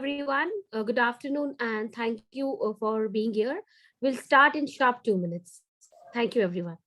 everyone. Good afternoon, and thank you for being here. We'll start in sharp 2 minutes. Thank you, everyone.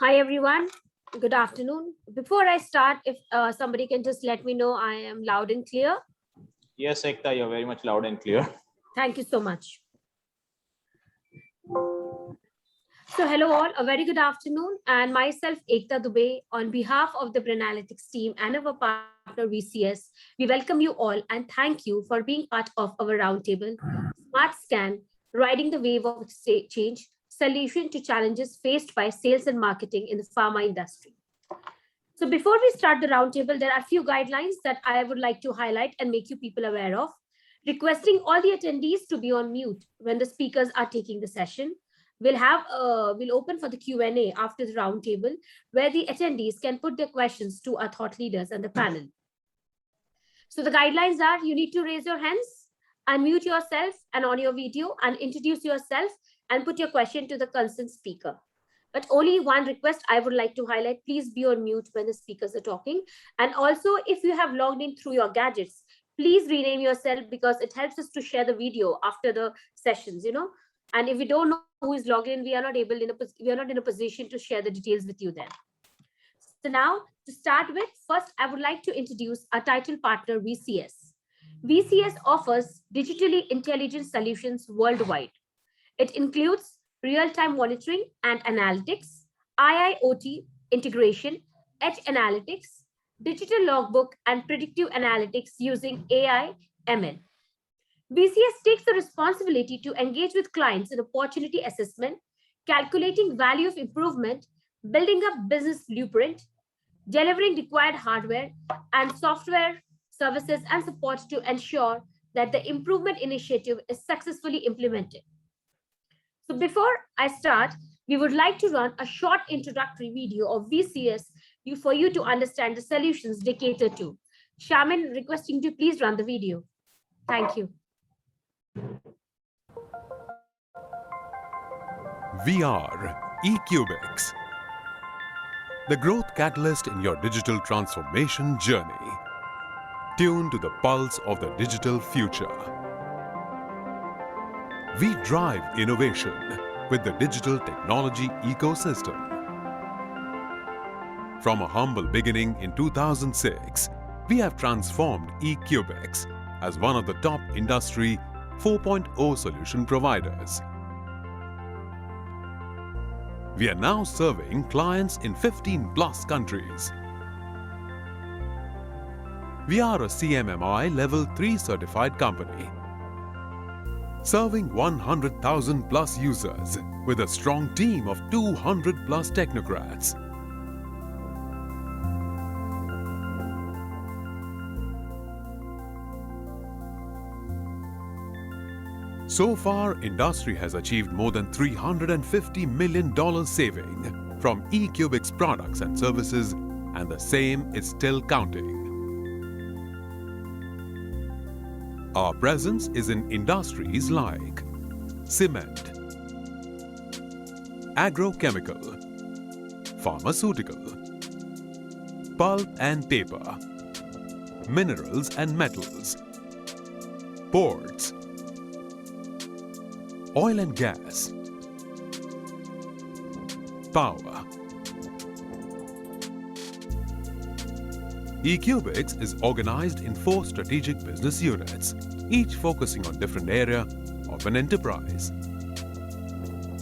Hi, everyone. Good afternoon. Before I start, if somebody can just let me know I am loud and clear. Yes, Ekta, you're very much loud and clear. Thank you so much. So, hello all, a very good afternoon. And myself, Ekta Dubey, on behalf of the Branalytics team and our partner VCS, we welcome you all and thank you for being part of our roundtable, Smart Scan, riding the wave of change, solution to challenges faced by sales and marketing in the pharma industry. So before we start the roundtable, there are a few guidelines that I would like to highlight and make you people aware of. Requesting all the attendees to be on mute when the speakers are taking the session. We'll open for the Q&A after the roundtable, where the attendees can put their questions to our thought leaders and the panel. So the guidelines are: you need to raise your hands, unmute yourself and on your video, and introduce yourself and put your question to the concerned speaker. But only one request I would like to highlight: please be on mute when the speakers are talking. And also, if you have logged in through your gadgets, please rename yourself, because it helps us to share the video after the sessions, And if we don't know who is logged in, we are not in a position to share the details with you then. So now, to start with, first I would like to introduce our title partner, VCS. VCS offers digitally intelligent solutions worldwide. It includes real-time monitoring and analytics, IIoT integration, edge analytics, digital logbook, and predictive analytics using AI ML. BCS takes the responsibility to engage with clients in opportunity assessment, calculating value of improvement, building up business blueprint, delivering required hardware and software services and support to ensure that the improvement initiative is successfully implemented. So before I start, we would like to run a short introductory video of VCS for you to understand the solutions they cater to. Shaman, requesting to please run the video. Thank you. We are eCubix, the growth catalyst in your digital transformation journey, tuned to the pulse of the digital future. We drive innovation with the digital technology ecosystem. From a humble beginning in 2006, we have transformed eCubix as one of the top industry 4.0 solution providers. We are now serving clients in 15 plus countries. We are a CMMI Level 3 certified company, serving 100,000 plus users with a strong team of 200 plus technocrats. So far, industry has achieved more than $350 million saving from eCubix products and services, and the same is still counting. Our presence is in industries like cement, agrochemical, pharmaceutical, pulp and paper, minerals and metals, ports, oil and gas, power. eCubix is organized in 4 strategic business units, each focusing on different area of an enterprise.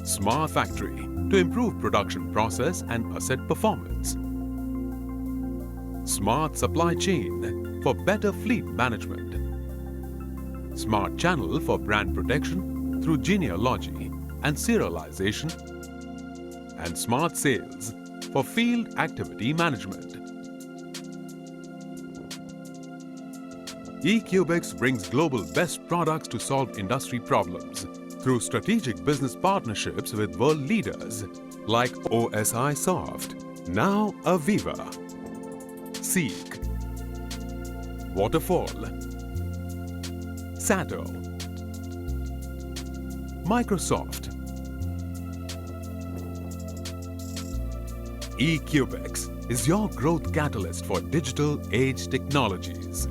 Smart Factory to improve production process and asset performance. Smart Supply Chain for better fleet management. Smart Channel for brand protection through genealogy and serialization. And Smart Sales for field activity management. eCubix brings global best products to solve industry problems through strategic business partnerships with world leaders like OSI Soft, now Aviva, Seek, Waterfall, Sato, Microsoft. eCubix is your growth catalyst for digital age technologies.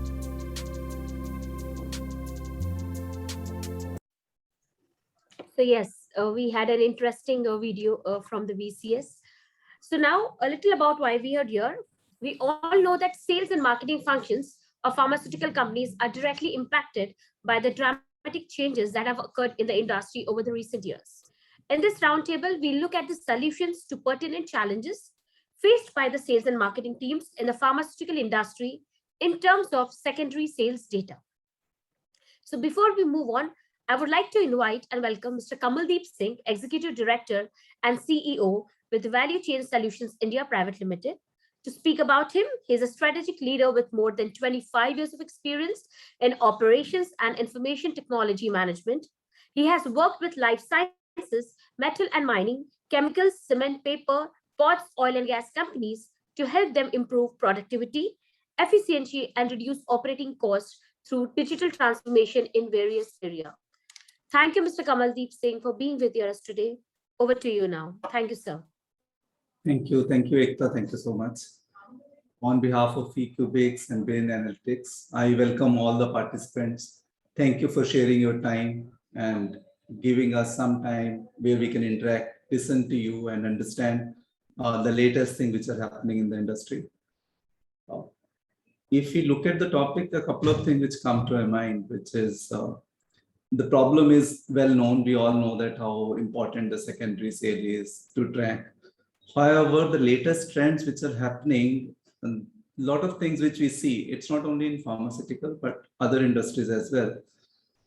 So yes, we had an interesting video from the VCS. So now a little about why we are here. We all know that sales and marketing functions of pharmaceutical companies are directly impacted by the dramatic changes that have occurred in the industry over the recent years. In this roundtable, we look at the solutions to pertinent challenges faced by the sales and marketing teams in the pharmaceutical industry in terms of secondary sales data. So before we move on, I would like to invite and welcome Mr. Kamaldeep Singh, Executive Director and CEO with Value Chain Solutions India Private Limited. To speak about him, he is a strategic leader with more than 25 years of experience in operations and information technology management. He has worked with life sciences, metal and mining, chemicals, cement, paper, ports, oil and gas companies to help them improve productivity, efficiency, and reduce operating costs through digital transformation in various areas. Thank you, Mr. Kamaldeep Singh, for being with us today. Over to you now. Thank you, sir. Thank you, Ekta. Thank you so much. On behalf of eCubix and Brain Analytics, I welcome all the participants. Thank you for sharing your time and giving us some time where we can interact, listen to you, and understand the latest things which are happening in the industry. If we look at the topic, a couple of things which come to my mind, which is The problem is well known. We all know that how important the secondary sale is to track. However, the latest trends which are happening, a lot of things which we see, it's not only in pharmaceutical, but other industries as well.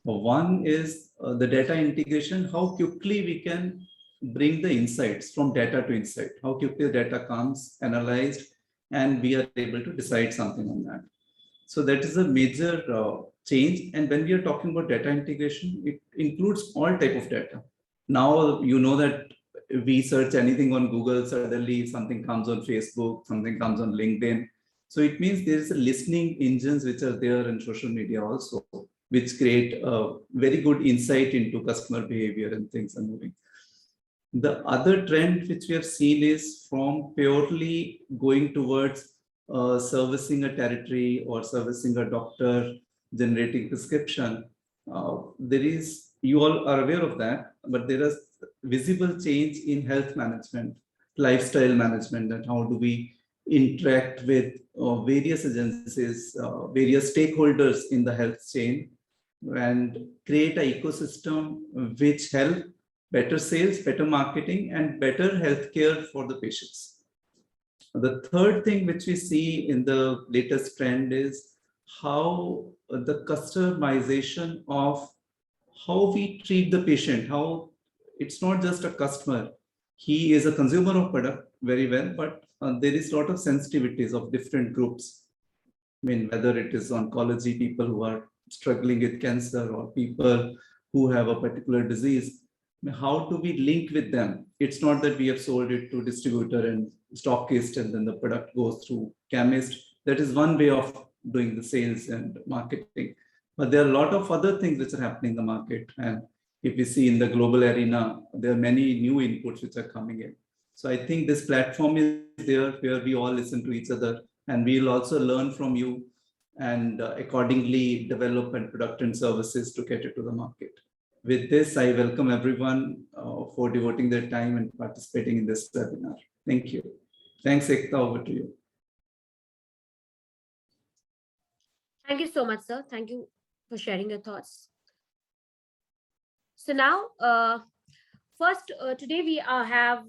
One is the data integration, how quickly we can bring the insights from data to insight, how quickly the data comes, analyzed, and we are able to decide something on that. So that is a major change. And when we are talking about data integration, it includes all type of data. Now, you know that we search anything on Google, suddenly something comes on Facebook, something comes on LinkedIn. So it means there is a listening engines which are there in social media also, which create a very good insight into customer behavior and things are moving. The other trend which we have seen is from purely going towards servicing a territory or servicing a doctor, generating prescription. There is, you all are aware of that, but there is visible change in health management, lifestyle management, and how do we interact with various agencies, various stakeholders in the health chain, and create an ecosystem which help better sales, better marketing, and better healthcare for the patients. The third thing which we see in the latest trend is how the customization of how we treat the patient, how it's not just a customer. He is a consumer of product very well, but there is a lot of sensitivities of different groups. I mean, whether it is oncology, people who are struggling with cancer, or people who have a particular disease, how do we link with them? It's not that we have sold it to distributor and stockist and then the product goes through chemist. That is one way of doing the sales and marketing. But there are a lot of other things which are happening in the market. And if we see in the global arena, there are many new inputs which are coming in. So I think this platform is there where we all listen to each other, and we'll also learn from you and accordingly develop and product and services to cater to the market. With this, I welcome everyone for devoting their time and participating in this webinar. Thank you. Thanks, Ekta. Over to you. Thank you so much, sir. Thank you for sharing your thoughts. So now, first, today we have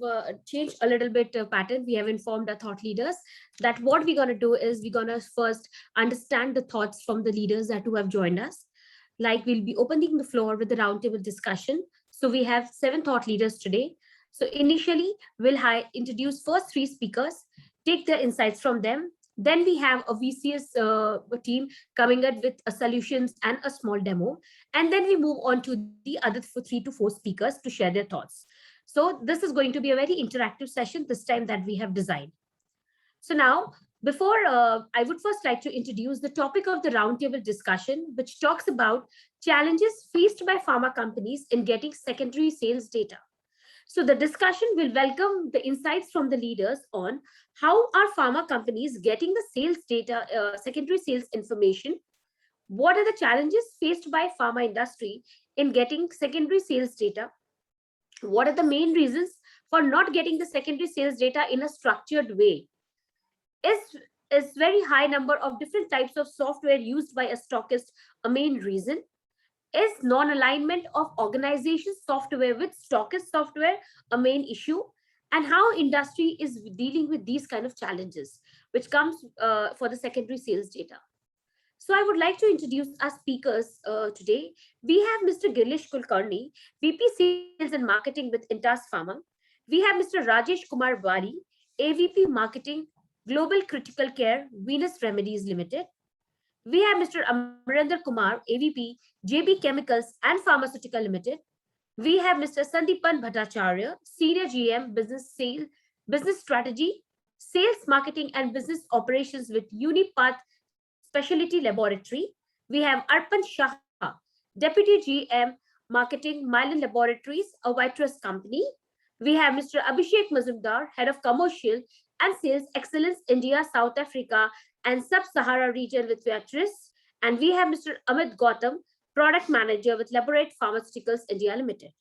changed a little bit pattern. We have informed our thought leaders that what we're going to do is we're going to first understand the thoughts from the leaders that who have joined us. Like, we'll be opening the floor with the roundtable discussion. So we have 7 thought leaders today. So initially, we'll introduce first 3 speakers, take the insights from them. Then we have a VCS team coming up with solutions and a small demo. And then we move on to the other 3 to 4 speakers to share their thoughts. So this is going to be a very interactive session this time that we have designed. So now, before I would first like to introduce the topic of the roundtable discussion, which talks about challenges faced by pharma companies in getting secondary sales data. So the discussion will welcome the insights from the leaders on how are pharma companies getting the sales data, secondary sales information. What are the challenges faced by pharma industry in getting secondary sales data? What are the main reasons for not getting the secondary sales data in a structured way? Is very high number of different types of software used by a stockist a main reason? Is non-alignment of organization software with stockist software a main issue? And how industry is dealing with these kind of challenges, which comes for the secondary sales data. So I would like to introduce our speakers today. We have Mr. Girish Kulkarni, VP Sales and Marketing with Intas Pharma. We have Mr. Rajesh Kumar Bari, AVP Marketing, Global Critical Care, Venus Remedies Limited. We have Mr. Amarinder Kumar, AVP, JB Chemicals and Pharmaceutical Limited. We have Mr. Sandipan Bhattacharya, Senior GM, Business Strategy, Sales, Marketing and Business Operations with Unipath Specialty Laboratory. We have Arpan Shah, Deputy GM, Marketing, Mylan Laboratories, a Vitrus company. We have Mr. Abhishek Mazumdar, Head of Commercial and Sales Excellence, India, South Africa, and Sub-Sahara region with Viatris. And we have Mr. Amit Gautam, Product Manager with Laborate Pharmaceuticals India Limited.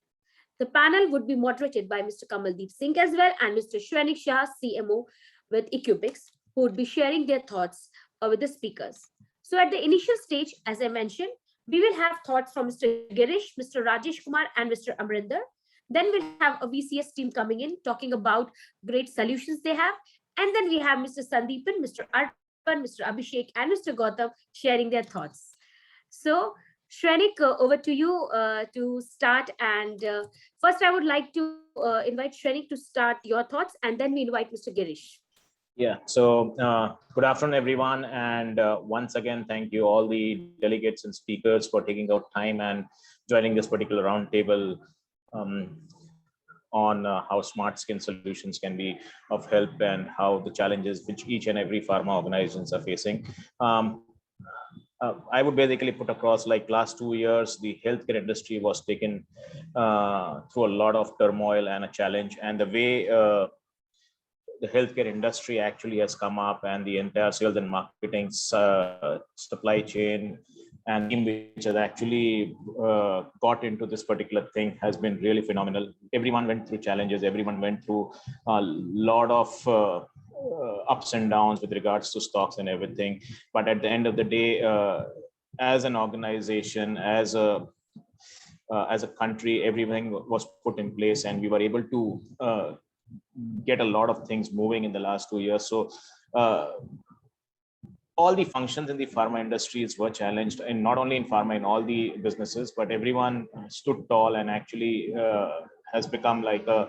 The panel would be moderated by Mr. Kamaldeep Singh as well, and Mr. Shrenik Shah, CMO with Ecubix, who would be sharing their thoughts with the speakers. So at the initial stage, as I mentioned, We will have thoughts from Mr. Girish, Mr. Rajesh Kumar, and Mr. Amrinder. Then we'll have a VCS team coming in talking about great solutions they have. And then we have Mr. Sandeepan, Mr. Arpan, Mr. Abhishek, and Mr. Gautam sharing their thoughts. So, Shrenik, over to you to start. And first, I would like to invite Shrenik to start your thoughts, and then we invite Mr. Girish. Yeah, so good afternoon, everyone. And once again, thank you all the delegates and speakers for taking out time and joining this particular roundtable on how smart skin solutions can be of help and how the challenges which each and every pharma organizations are facing. I would basically put across, like, last 2 years, the healthcare industry was taken through a lot of turmoil and a challenge, and the way the healthcare industry actually has come up, and the entire sales and marketing supply chain and team which has actually got into this particular thing has been really phenomenal. Everyone went through challenges, everyone went through a lot of ups and downs with regards to stocks and everything. But at the end of the day, as an organization, as a country, everything was put in place, and we were able to get a lot of things moving in the last 2 years. So all the functions in the pharma industries were challenged, and not only in pharma, in all the businesses, but everyone stood tall and actually has become like a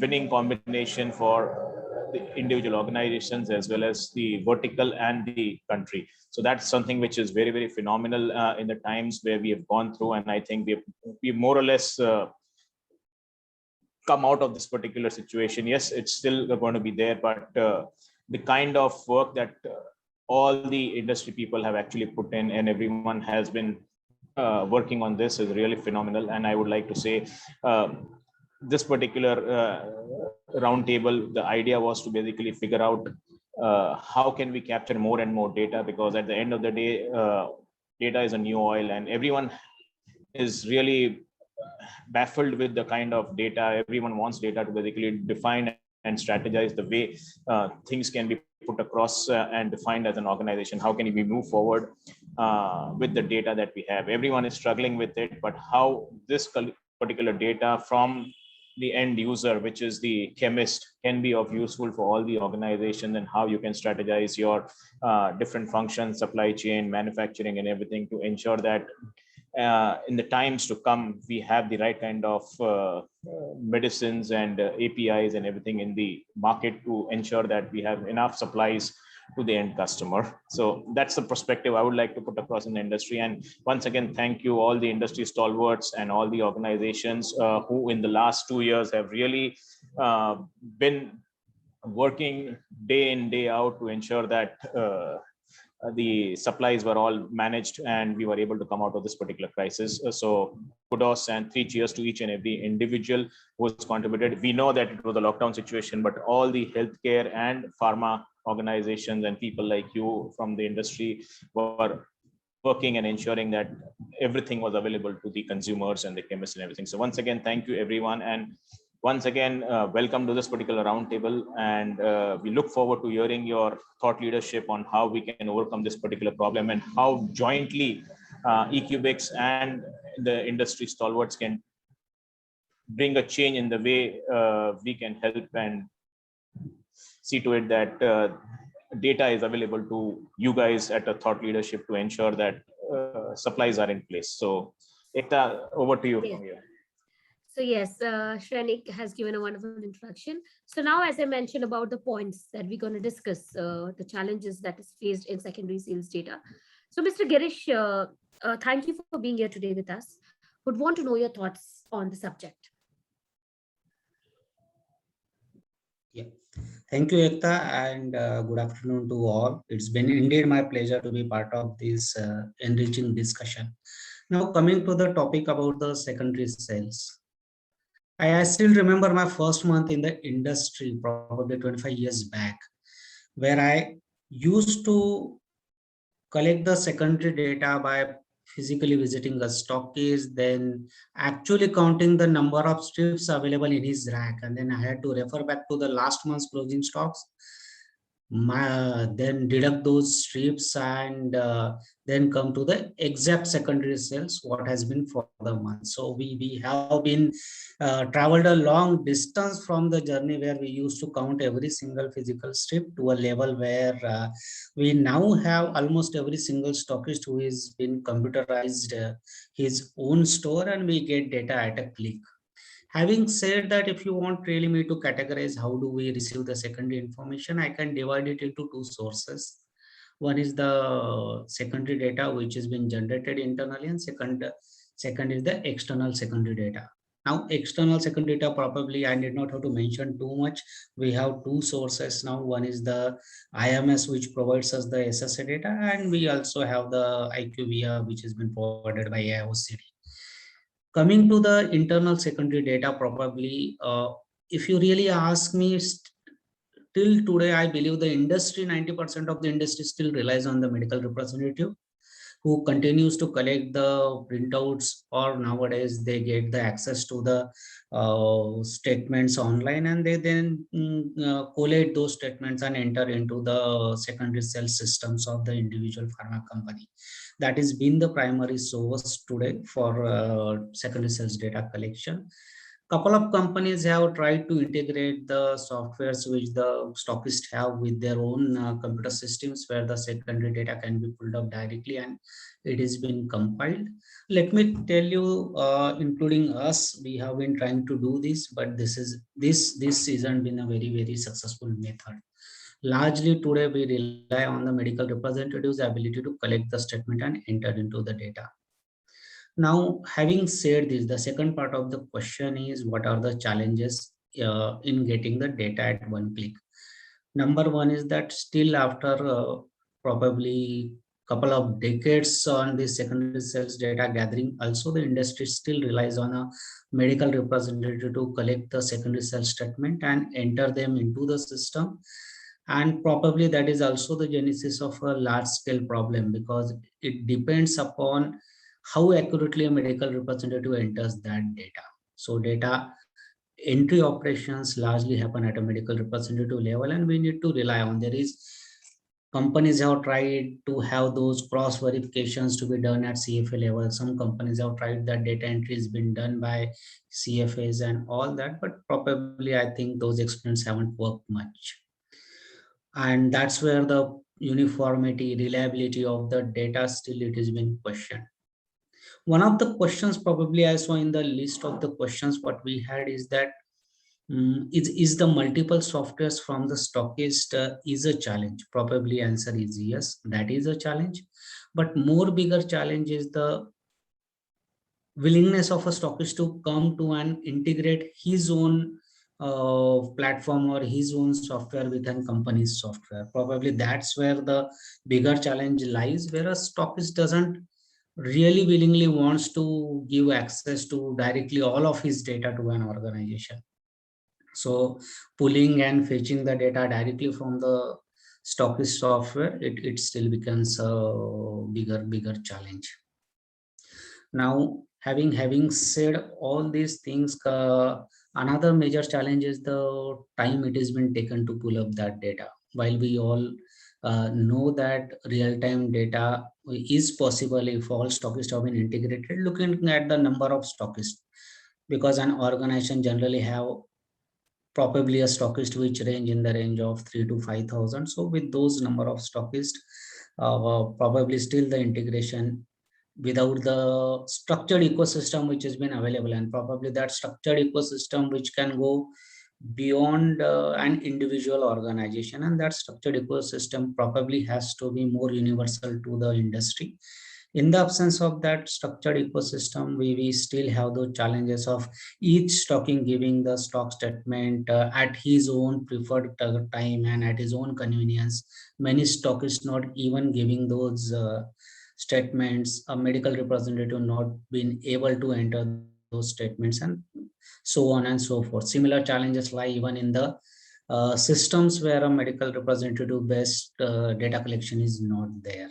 winning combination for the individual organizations as well as the vertical and the country. So that's something which is very, very phenomenal in the times where we have gone through. And I think we more or less come out of this particular situation. Yes, it's still going to be there, but the kind of work that all the industry people have actually put in, and everyone has been working on this, is really phenomenal. And I would like to say this particular roundtable, the idea was to basically figure out how can we capture more and more data, because at the end of the day, data is a new oil, and everyone is really baffled with the kind of data. Everyone wants data to basically define and strategize the way things can be put across and defined as an organization. How can we move forward with the data that we have? Everyone is struggling with it, but how this particular data from the end user, which is the chemist, can be of useful for all the organizations, and how you can strategize your different functions, supply chain, manufacturing, and everything, to ensure that in the times to come, we have the right kind of medicines and APIs and everything in the market to ensure that we have enough supplies to the end customer. So that's the perspective I would like to put across in the industry. And once again, thank you all the industry stalwarts and all the organizations who in the last 2 years have really been working day in, day out to ensure that the supplies were all managed and we were able to come out of this particular crisis. So kudos and 3 cheers to each and every individual who has contributed. We know that it was a lockdown situation, but all the healthcare and pharma organizations and people like you from the industry were working and ensuring that everything was available to the consumers and the chemists and everything. So once again, thank you everyone. And once again, welcome to this particular roundtable, and we look forward to hearing your thought leadership on how we can overcome this particular problem, and how jointly eCubics and the industry stalwarts can bring a change in the way we can help and see to it that data is available to you guys at a thought leadership to ensure that supplies are in place. So Ekta, over to you from here. So yes, Shrenik has given a wonderful introduction. So now, as I mentioned about the points that we're going to discuss, the challenges that is faced in secondary sales data. So Mr. Girish, thank you for being here today with us. Would want to know your thoughts on the subject. Yeah, thank you, Ekta, and good afternoon to all. It's been indeed my pleasure to be part of this enriching discussion. Now, coming to the topic about the secondary sales. I still remember my first month in the industry, probably 25 years back, where I used to collect the secondary data by physically visiting a stockist, then actually counting the number of strips available in his rack. And then I had to refer back to the last month's closing stocks. then deduct those strips, and then come to the exact secondary sales what has been for the month. So we have been traveled a long distance from the journey where we used to count every single physical strip to a level where we now have almost every single stockist who is been computerized his own store, and we get data at a click. Having said that, if you want really me to categorize how do we receive the secondary information, I can divide it into two sources. One is the secondary data which has been generated internally, and second is the external secondary data. Now, external secondary data, probably I did not have to mention too much. We have two sources now. One is the IMS, which provides us the SSA data, and we also have the IQVIA, which has been provided by AOCD. Coming to the internal secondary data, probably, if you really ask me, till today, I believe the industry, 90% of the industry still relies on the medical representative who continues to collect the printouts, or nowadays they get the access to the statements online, and they then collate those statements and enter into the secondary sales systems of the individual pharma company. That has been the primary source today for secondary sales data collection. Couple of companies have tried to integrate the softwares which the stockists have with their own computer systems, where the secondary data can be pulled up directly and it is been compiled. Let me tell you, including us, we have been trying to do this, but this isn't been a very successful method. Largely today we rely on the medical representative's ability to collect the statement and enter into the data. Now, having said this, the second part of the question is, what are the challenges in getting the data at one click? Number one is that still after probably couple of decades on this secondary sales data gathering, also the industry still relies on a medical representative to collect the secondary sales statement and enter them into the system. And probably that is also the genesis of a large scale problem, because it depends upon how accurately a medical representative enters that data. So data entry operations largely happen at a medical representative level, and we need to rely on, there is companies have tried to have those cross verifications to be done at CFA level. Some companies have tried that data entry has been done by CFAs and all that, but probably I think those experiments haven't worked much. And that's where the uniformity, reliability of the data still it has been questioned. One of the questions probably I saw in the list of the questions what we had is that is the multiple softwares from the stockist is a challenge? Probably answer is yes, that is a challenge. But more bigger challenge is the willingness of a stockist to come to and integrate his own platform or his own software with a company's software. Probably that's where the bigger challenge lies, where a stockist doesn't really willingly wants to give access to directly all of his data to an organization. So pulling and fetching the data directly from the stockist software, it still becomes a bigger challenge. Now, having said all these things, another major challenge is the time it has been taken to pull up that data. While we all know that real-time data is possible if all stockists have been integrated, looking at the number of stockists, because an organization generally have probably a stockist which range in the range of 3 to 5,000. So with those number of stockists, probably still the integration without the structured ecosystem which has been available, and probably that structured ecosystem which can go beyond an individual organization, and that structured ecosystem probably has to be more universal to the industry. In the absence of that structured ecosystem, we still have the challenges of each stocking giving the stock statement at his own preferred time and at his own convenience. Many stockists not even giving those statements, a medical representative not being able to enter those statements, and so on and so forth. Similar challenges lie even in the systems where a medical representative based data collection is not there.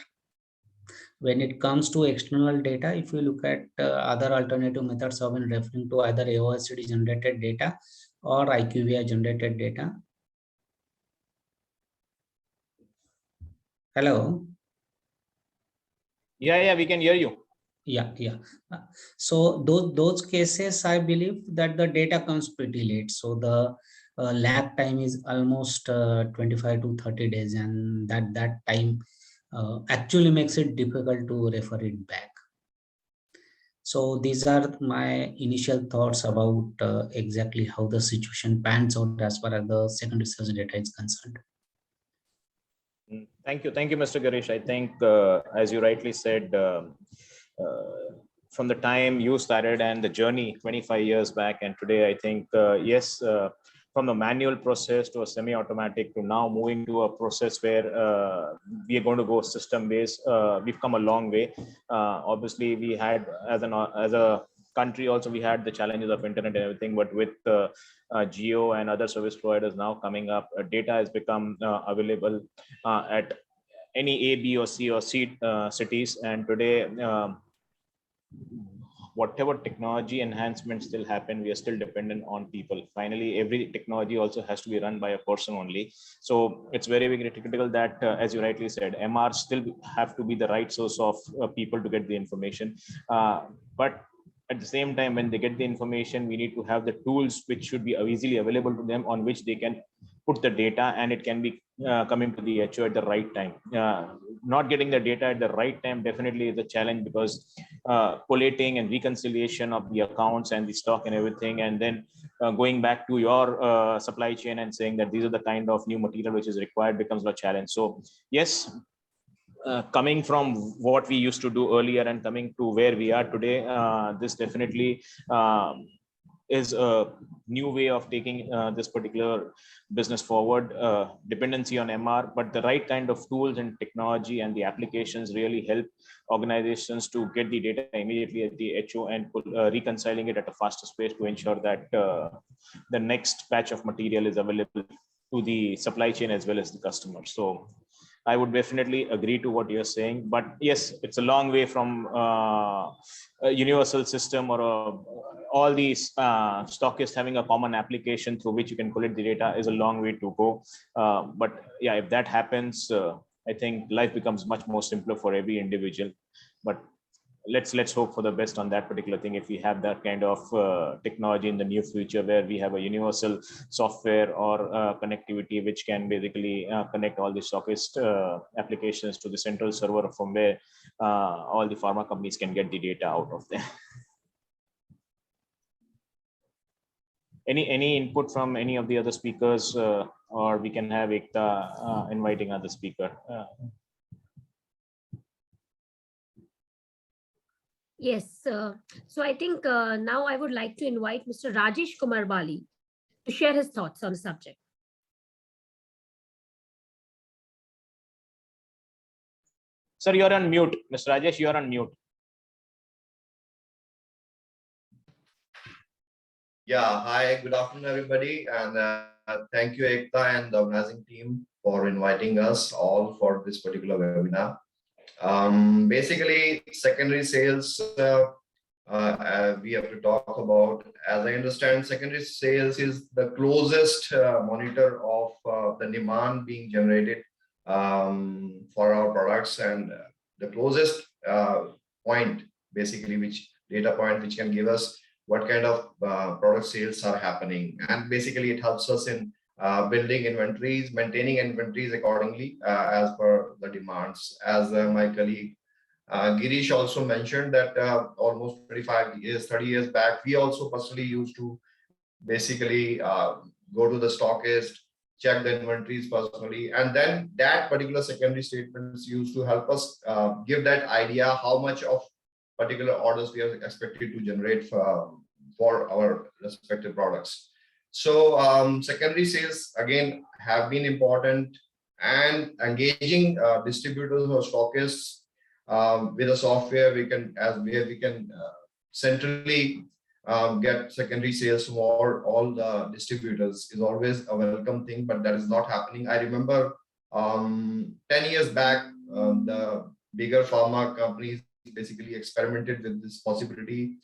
When it comes to external data, if you look at other alternative methods of referring to either AOSD generated data or IQVIA generated data, Hello. Yeah, we can hear you. Yeah. So those cases, I believe that the data comes pretty late. So the lag time is almost 25 to 30 days, and that time actually makes it difficult to refer it back. So these are my initial thoughts about exactly how the situation pans out as far as the secondary research data is concerned. Thank you, Mr. Garish. I think, as you rightly said, from the time you started and the journey 25 years back and today, I think, yes, from the manual process to a semi-automatic to now moving to a process where we are going to go system-based, we've come a long way. Obviously, we had, as a country also, we had the challenges of internet and everything, but with Geo and other service providers now coming up, data has become available at any A, B, or C or C cities. And today, whatever technology enhancements still happen, we are still dependent on people. Finally, every technology also has to be run by a person only. So it's very, very critical that, as you rightly said, MR still have to be the right source of people to get the information. But at the same time, when they get the information, we need to have the tools which should be easily available to them, on which they can put the data, and it can be coming to the HO at the right time. Not getting the data at the right time definitely is a challenge, because collating and reconciliation of the accounts and the stock and everything, and then going back to your supply chain and saying that these are the kind of new material which is required becomes a challenge. So yes, coming from what we used to do earlier and coming to where we are today, this definitely is a new way of taking this particular business forward. Dependency on MR, but the right kind of tools and technology and the applications really help organizations to get the data immediately at the HO and reconciling it at a faster pace to ensure that the next batch of material is available to the supply chain as well as the customer. So I would definitely agree to what you're saying, but yes, it's a long way from a universal system or all these stockists having a common application through which you can collect the data is a long way to go. But yeah, if that happens, I think life becomes much more simpler for every individual. But let's hope for the best on that particular thing. If we have that kind of technology in the near future, where we have a universal software or connectivity which can basically connect all the stockist applications to the central server, from where all the pharma companies can get the data out of there. Any input from any of the other speakers, or we can have Ekta inviting other speaker. Yes. So I think now I would like to invite Mr. Rajesh Kumar Bali to share his thoughts on the subject. Sir, you're on mute. Mr. Rajesh, you're on mute. Yeah, hi, good afternoon, everybody. And thank you, Ekta and the organizing team, for inviting us all for this particular webinar. Basically, secondary sales, we have to talk about. As I understand, secondary sales is the closest monitor of the demand being generated for our products, and the closest point, basically, which data point which can give us what kind of product sales are happening. And basically, it helps us in building inventories, maintaining inventories accordingly as per the demands. As my colleague Girish also mentioned that almost 25 years, 30 years back, we also personally used to basically go to the stockist, check the inventories personally, and then that particular secondary statements used to help us give that idea how much of particular orders we are expected to generate for our respective products. So secondary sales again have been important, and engaging distributors or stockists with a software we can centrally get secondary sales from all the distributors is always a welcome thing, but that is not happening. I remember 10 years back, the bigger pharma companies basically experimented with this possibility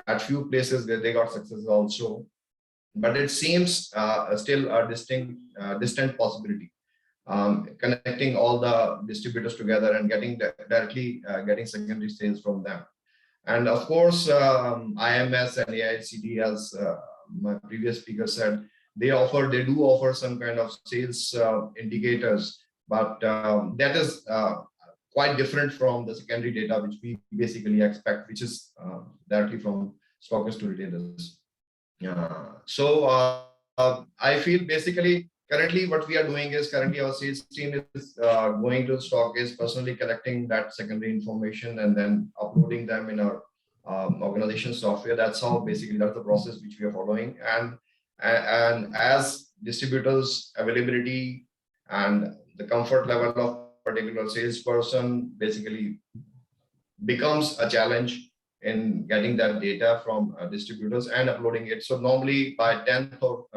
at few places where they got success also, but it seems still a distant possibility. connecting all the distributors together and directly getting secondary sales from them. And of course, IMS and AICD, as my previous speaker said, they do offer some kind of sales indicators, but that is quite different from the secondary data, which we basically expect, which is directly from stockers to retailers. I feel basically currently what we are doing is currently our sales team is going to stock is personally collecting that secondary information and then uploading them in our organization software. That's how basically that's the process which we are following. And as distributors availability and the comfort level of particular salesperson basically becomes a challenge in getting that data from distributors and uploading it. So normally by 10th or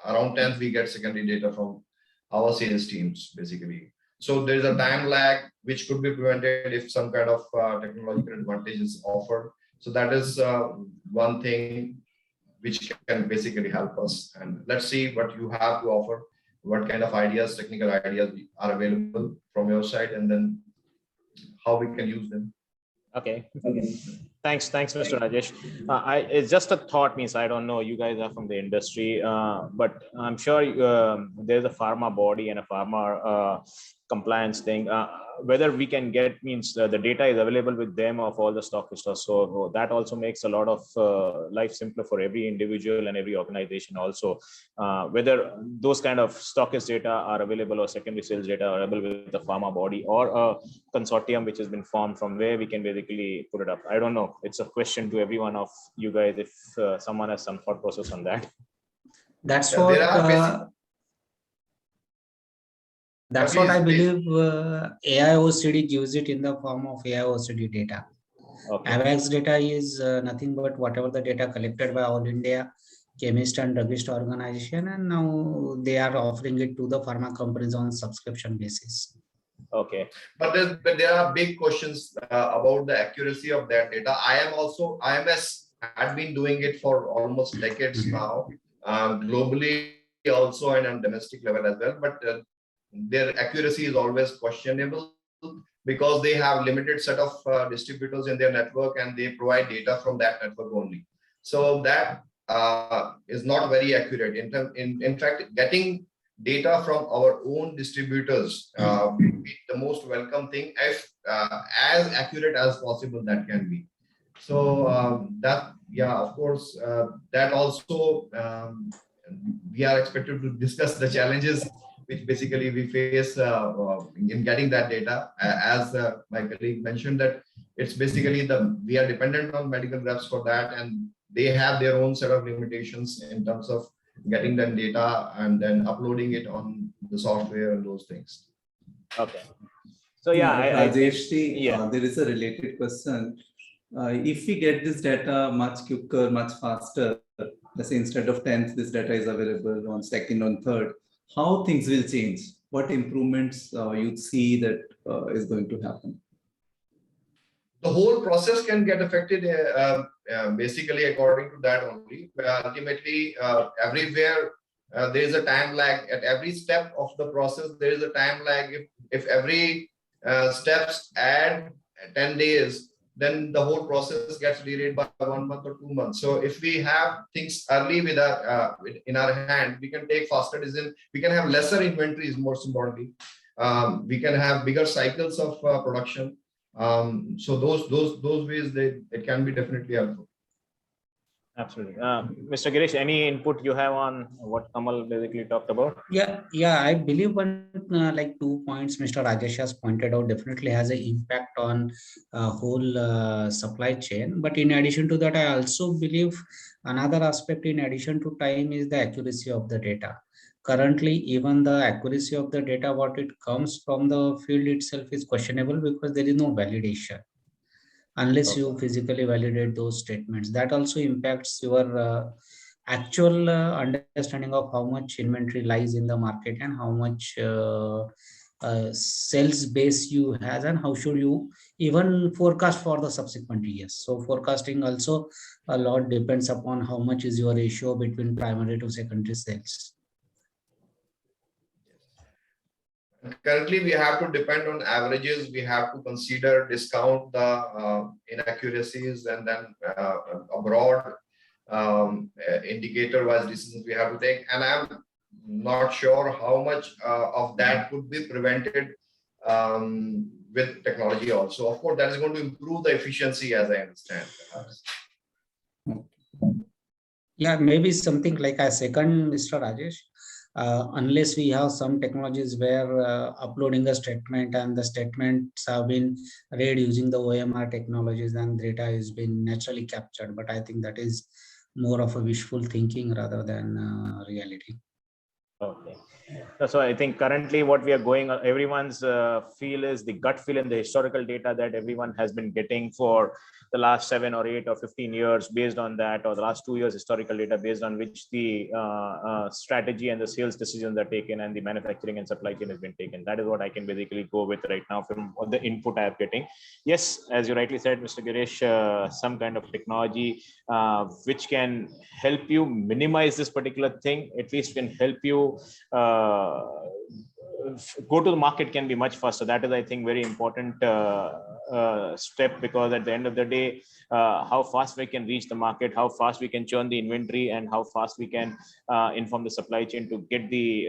around 10th, we get secondary data from our sales teams, basically. So there's a time lag which could be prevented if some kind of technological advantage is offered. So that is one thing which can basically help us. And let's see what you have to offer, what kind of ideas, technical ideas are available from your side, and then how we can use them. Okay. Thanks, Mr. Rajesh. It's just a thought, means I don't know, you guys are from the industry, but I'm sure there's a pharma body and a pharma compliance thing. Whether we can get means the data is available with them of all the stockists. So that also makes a lot of life simpler for every individual and every organization also. Whether those kind of stockist data are available or secondary sales data are available with the pharma body or a consortium which has been formed from where we can basically put it up. I don't know. It's a question to every one of you guys if someone has some thought process on that. That's what I believe AIOCD gives it in the form of AIOCD data. Okay. AVAX data is nothing but whatever the data collected by All India Chemist and Druggist Organization, and now they are offering it to the pharma companies on subscription basis. Okay. But there are big questions about the accuracy of that data. IMS had been doing it for almost decades now, globally also and on domestic level as well. But their accuracy is always questionable because they have limited set of distributors in their network and they provide data from that network only. So that is not very accurate. In fact, getting data from our own distributors would be the most welcome thing, if as accurate as possible that can be. So of course, that also we are expected to discuss the challenges which basically we face in getting that data. As my colleague mentioned, that it's basically we are dependent on medical reps for that, and they have their own set of limitations in terms of getting that data and then uploading it on the software and those things. Okay. So Rajesh, there is a related question. If we get this data much quicker, much faster, let's say instead of 10th, this data is available on 2nd, on 3rd, how things will change? What improvements you see that is going to happen? The whole process can get affected basically according to that only. Ultimately, everywhere there is a time lag. At every step of the process, there is a time lag. If every steps add 10 days, then the whole process gets delayed by 1 month or 2 months. So if we have things early with in our hand, we can take faster decisions. We can have lesser inventories, most importantly. We can have bigger cycles of production. So those ways it can be definitely helpful. Absolutely. Mr. Girish, any input you have on what Kamal basically talked about? Yeah, I believe like 2 points Mr. Rajesh has pointed out definitely has an impact on whole supply chain. But in addition to that, I also believe another aspect in addition to time is the accuracy of the data. Currently, even the accuracy of the data, what it comes from the field itself is questionable because there is no validation. Unless you physically validate those statements, that also impacts your actual understanding of how much inventory lies in the market and how much sales base you has and how should you even forecast for the subsequent years. So forecasting also a lot depends upon how much is your ratio between primary to secondary sales. currently we have to depend on averages. We have to consider, discount the inaccuracies, and then a broad indicator-wise decisions we have to take. And I'm not sure how much of that could be prevented with technology also. Of course, that is going to improve the efficiency, as I understand, perhaps. Yeah, maybe something like I second Mr. Rajesh. Unless we have some technologies where uploading a statement and the statements have been read using the OMR technologies and data has been naturally captured. But I think that is more of a wishful thinking rather than reality. Okay. So I think currently what we are going, everyone's feel is the gut feel and the historical data that everyone has been getting for the last 7 or 8 or 15 years based on that, or the last 2 years historical data based on which the strategy and the sales decisions are taken and the manufacturing and supply chain has been taken. That is what I can basically go with right now from the input I am getting. Yes, as you rightly said, Mr. Girish, some kind of technology which can help you minimize this particular thing, at least can help you go to the market can be much faster. That is, I think, very important step, because at the end of the day, how fast we can reach the market, how fast we can churn the inventory, and how fast we can inform the supply chain to get the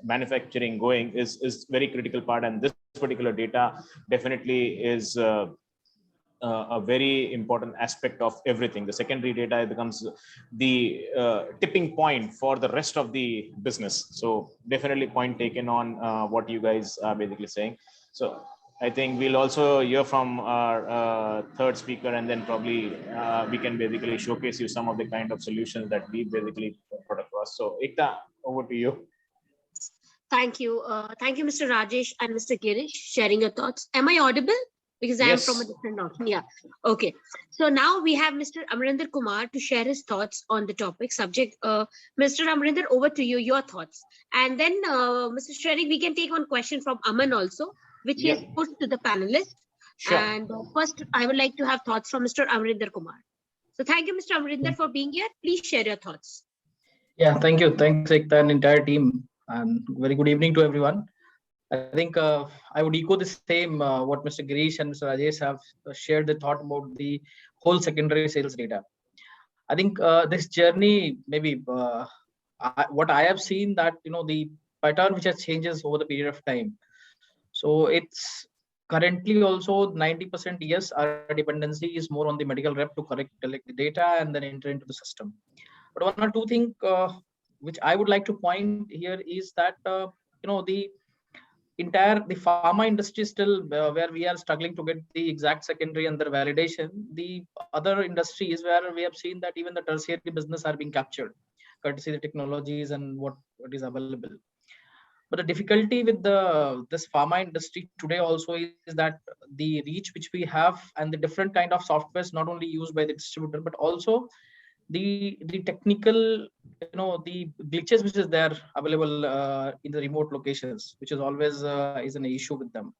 manufacturing going is very critical part. And this particular data definitely is a very important aspect of everything. The secondary data becomes the tipping point for the rest of the business. So definitely point taken on what you guys are basically saying. So I think we'll also hear from our third speaker, and then probably we can basically showcase you some of the kind of solutions that we basically put across. So Ekta, over to you. Thank you. Thank you, Mr. Rajesh and Mr. Girish, sharing your thoughts. Am I audible? Because I am from a different option. Yeah. Okay. So now we have Mr. Amrinder Kumar to share his thoughts on the topic subject. Mr. Amrinder, over to you, your thoughts. And then Mr. Shrenik, we can take one question from Aman also, which is put to the panelists. Sure. And first, I would like to have thoughts from Mr. Amrinder Kumar. So thank you, Mr. Amrinder, for being here. Please share your thoughts. Yeah, thank you. Thanks, Ekta and entire team. And very good evening to everyone. I think I would echo the same what Mr. Girish and Mr. Rajesh have shared the thought about the whole secondary sales data. I think this journey, maybe what I have seen that, the pattern which has changes over the period of time. So it's currently also 90% yes, our dependency is more on the medical rep to collect the data and then enter into the system. But one or two things which I would like to point here is that, the pharma industry still where we are struggling to get the exact secondary and their validation. The other industries where we have seen that even the tertiary business are being captured courtesy the technologies and what is available. But the difficulty with this pharma industry today also is that the reach which we have and the different kind of softwares not only used by the distributor but also the technical, the glitches which is there available in the remote locations, which is always is an issue with them.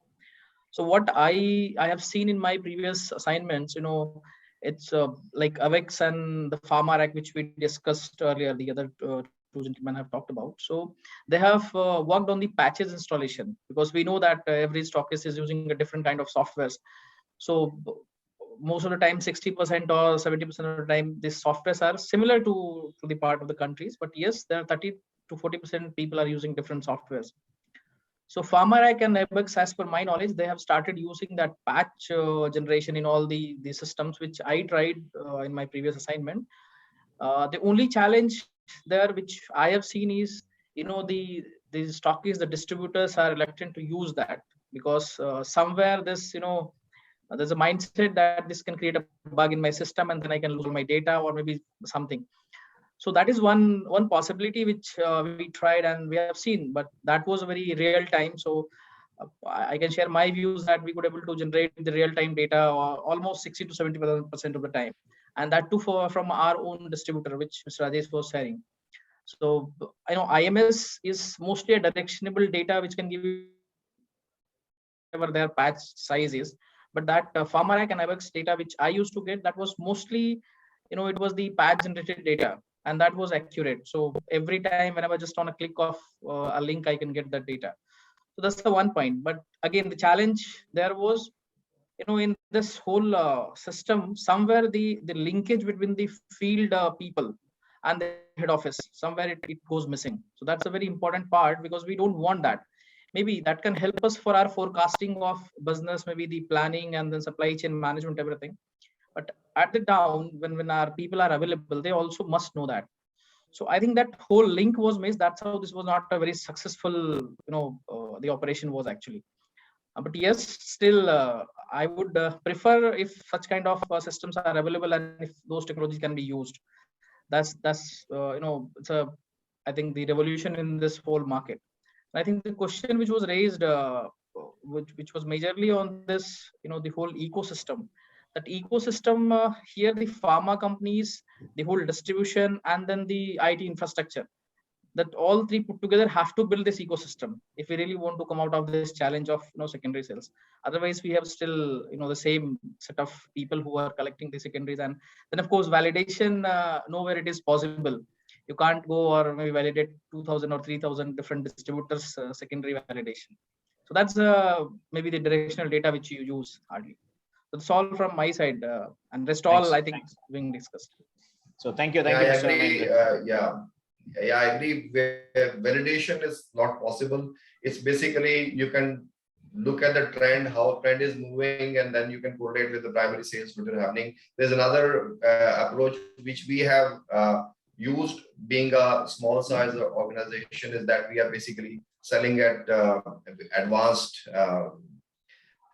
So what I have seen in my previous assignments, it's like AVEX and the Pharma Act, which we discussed earlier, the other two gentlemen have talked about. So they have worked on the patches installation, because we know that every stockist is using a different kind of softwares. So most of the time, 60% or 70% of the time, these softwares are similar to the part of the countries. But yes, there are 30 to 40% people are using different softwares. So Pharma and ABEX, as per my knowledge, they have started using that patch generation in all the systems, which I tried in my previous assignment. The only challenge there, which I have seen is, the stockists, the distributors are reluctant to use that, because somewhere this, there's a mindset that this can create a bug in my system and then I can lose all my data or maybe something. So that is one possibility which we tried and we have seen, but that was a very real time. So I can share my views that we could able to generate the real time data almost 60 to 70% of the time, and that too from our own distributor, which Mr. Rajesh was sharing. So I know IMS is mostly a directionable data which can give you whatever their patch size is. But that Pharma and AVEX data which I used to get, that was mostly, it was the patch generated data, and that was accurate. So every time whenever just on a click of a link, I can get that data. So that's the one point. But again, the challenge there was, in this whole system, somewhere the linkage between the field people and the head office, somewhere it goes missing. So that's a very important part, because we don't want that. Maybe that can help us for our forecasting of business, maybe the planning and then supply chain management, everything. But at the down, when our people are available, they also must know that. So I think that whole link was missed. That's how this was not a very successful, the operation was actually. But yes, still, I would prefer if such kind of systems are available, and if those technologies can be used. It's a, I think, the revolution in this whole market. I think the question which was raised, which was majorly on this, the whole ecosystem. That ecosystem here, the pharma companies, the whole distribution, and then the IT infrastructure, that all three put together have to build this ecosystem if we really want to come out of this challenge of secondary sales. Otherwise, we have still the same set of people who are collecting the secondaries, and then of course validation nowhere it is possible. You can't go or maybe validate 2,000 or 3,000 different distributors secondary validation. So that's maybe the directional data which you use hardly. So that's all from my side, and rest all I think being discussed. So thank you, Yeah, I Mr. agree. Yeah, I agree. Validation is not possible. It's basically you can look at the trend, how trend is moving, and then you can correlate with the primary sales what are happening. There's another approach which we have used, being a small size organization, is that we are basically selling at advanced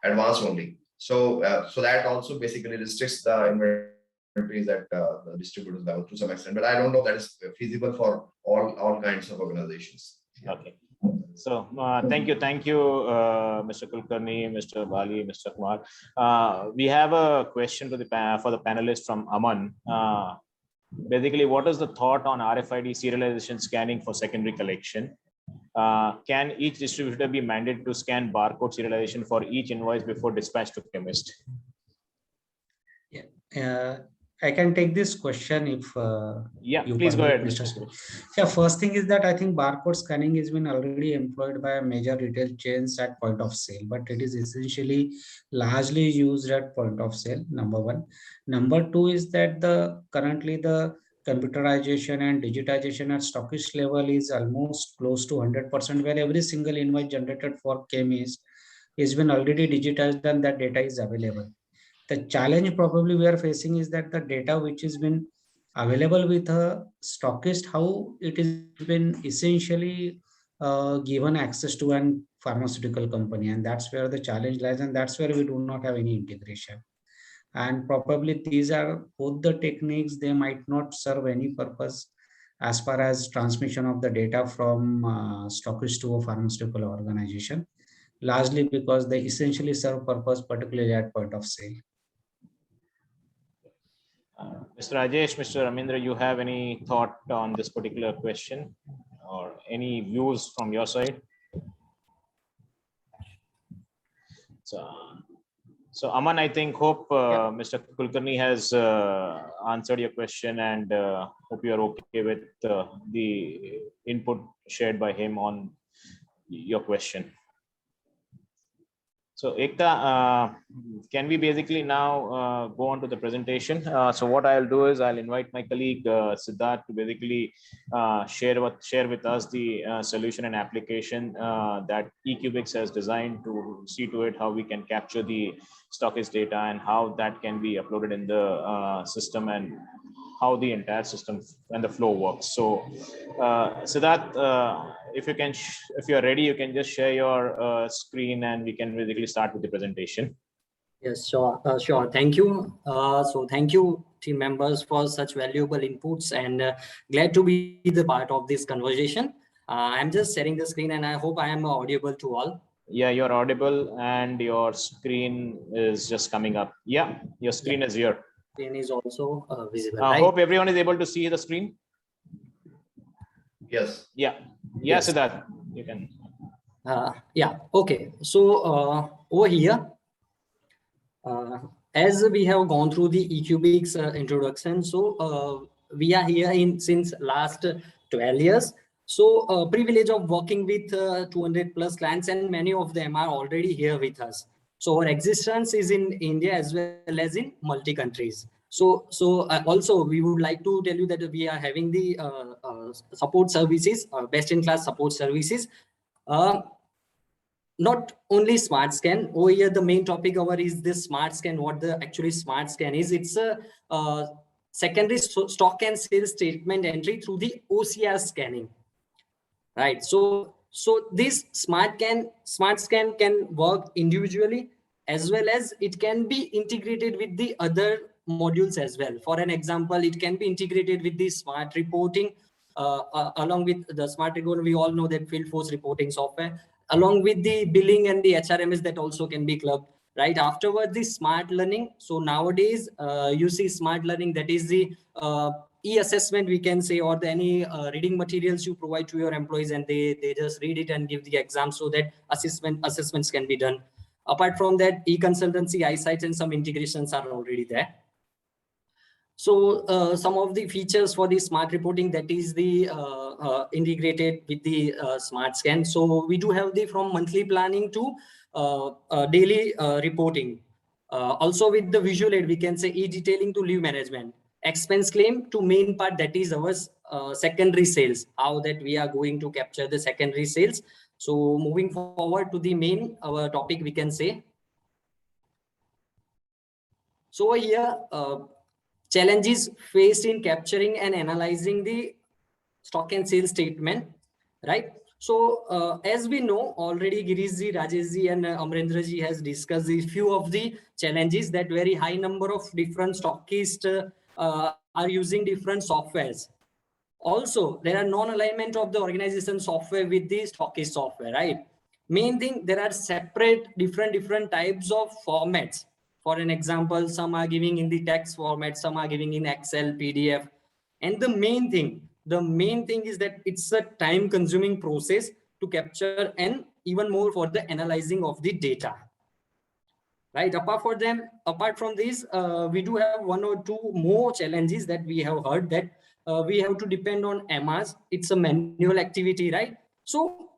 only. So that also basically restricts the inventories that the distributors have to some extent. But I don't know that is feasible for all kinds of organizations. Okay. So thank you, Mr. Kulkarni, Mr. Bali, Mr. Kumar. We have a question for the panelists from Aman. Basically, what is the thought on RFID serialization scanning for secondary collection? Can each distributor be mandated to scan barcode serialization for each invoice before dispatch to chemist? Yeah, I can take this question if yeah, please go ahead, Mr. Yeah, first thing is that I think barcode scanning has been already employed by major retail chains at point of sale, but it is essentially largely used at point of sale, number one. Number two is that currently the computerization and digitization at stockist level is almost close to 100%, where every single invoice generated for chemist has been already digitized and that data is available. The challenge probably we are facing is that the data which has been available with a stockist, how it has been essentially given access to an pharmaceutical company, and that's where the challenge lies, and that's where we do not have any integration. And probably these are both the techniques, they might not serve any purpose as far as transmission of the data from stockist to a pharmaceutical organization, largely because they essentially serve purpose particularly at point of sale. Mr. Rajesh, Mr. Ramendra, you have any thought on this particular question or any views from your side? So Aman, I think, hope Mr. Kulkarni has answered your question, and hope you are okay with the input shared by him on your question. So Ekta, can we basically now go on to the presentation? So what I'll do is I'll invite my colleague Siddharth to basically share with us the solution and application that eCubix has designed to see to it how we can capture the stockist data and how that can be uploaded in the system and how the entire system and the flow works. So Siddharth, if you are ready, you can just share your screen and we can basically start with the presentation. Yes, sure. Sure. Thank you. So thank you, team members, for such valuable inputs, and glad to be the part of this conversation. I'm just sharing the screen and I hope I am audible to all. Yeah, you're audible and your screen is just coming up. Yeah, your screen is here. Screen is also visible. I hope everyone is able to see the screen. Yes. Yeah. Yes, Siddharth, you can. Yeah. Okay. So over here, as we have gone through the eCubix introduction, so we are here since last 12 years. So privilege of working with 200 plus clients, and many of them are already here with us. So our existence is in India as well as in multi countries. So also we would like to tell you that we are having the support services, best in class support services. Not only smart scan over here, the main topic over is this smart scan. What the actually smart scan is, it's a secondary stock and sales statement entry through the OCR scanning, right? So this smart scan can work individually, as well as it can be integrated with the other modules as well. For an example, it can be integrated with the smart reporting, along with the smart reporting. We all know that field force reporting software, along with the billing and the HRMS, that also can be clubbed, right? Afterwards, the smart learning. So nowadays, you see smart learning, that is the e-assessment, we can say, or any reading materials you provide to your employees, and they just read it and give the exam, so that assessments can be done. Apart from that, e-consultancy, iSites, and some integrations are already there. So some of the features for the smart reporting, that is the integrated with the smart scan. So we do have the from monthly planning to daily reporting. Also with the visual aid, we can say e-detailing to leave management, expense claim to main part, that is our secondary sales, how that we are going to capture the secondary sales. So moving forward to the main our topic, we can say. So here, challenges faced in capturing and analyzing the stock and sales statement, right? So as we know already, Girishji, Rajeshji, and Amrendraji has discussed a few of the challenges, that very high number of different stockists are using different softwares. Also, there are non-alignment of the organization software with the stockist software, right? Main thing, there are separate different types of formats. For an example, some are giving in the text format, some are giving in Excel, PDF. And the main thing is that it's a time consuming process to capture, and even more for the analyzing of the data, right? Apart from this, we do have one or two more challenges that we have heard, that we have to depend on MRs. It's a manual activity, right? So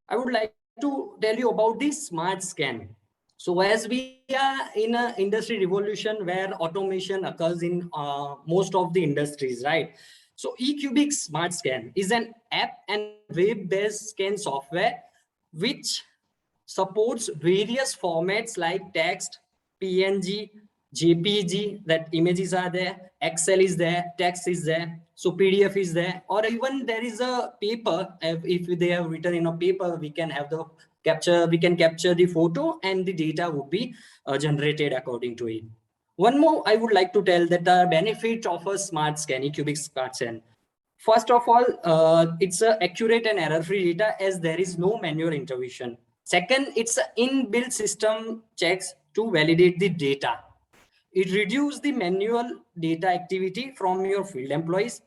I would like to tell you about the smart scan. So as we are in an industry revolution where automation occurs in most of the industries, right? So eCubic Smart Scan is an app and web-based scan software which supports various formats like text, PNG, JPG, that images are there, Excel is there, text is there, so PDF is there, or even there is a paper. If they have written in a paper, we can have the capture the photo, and the data would be generated according to it. One more I would like to tell, that the benefit of a smart scan, eCubic Smart Scan. First of all, it's accurate and error-free data, as there is no manual intervention. Second, it's an inbuilt system checks to validate the data. It reduces the manual data activity from your field employees.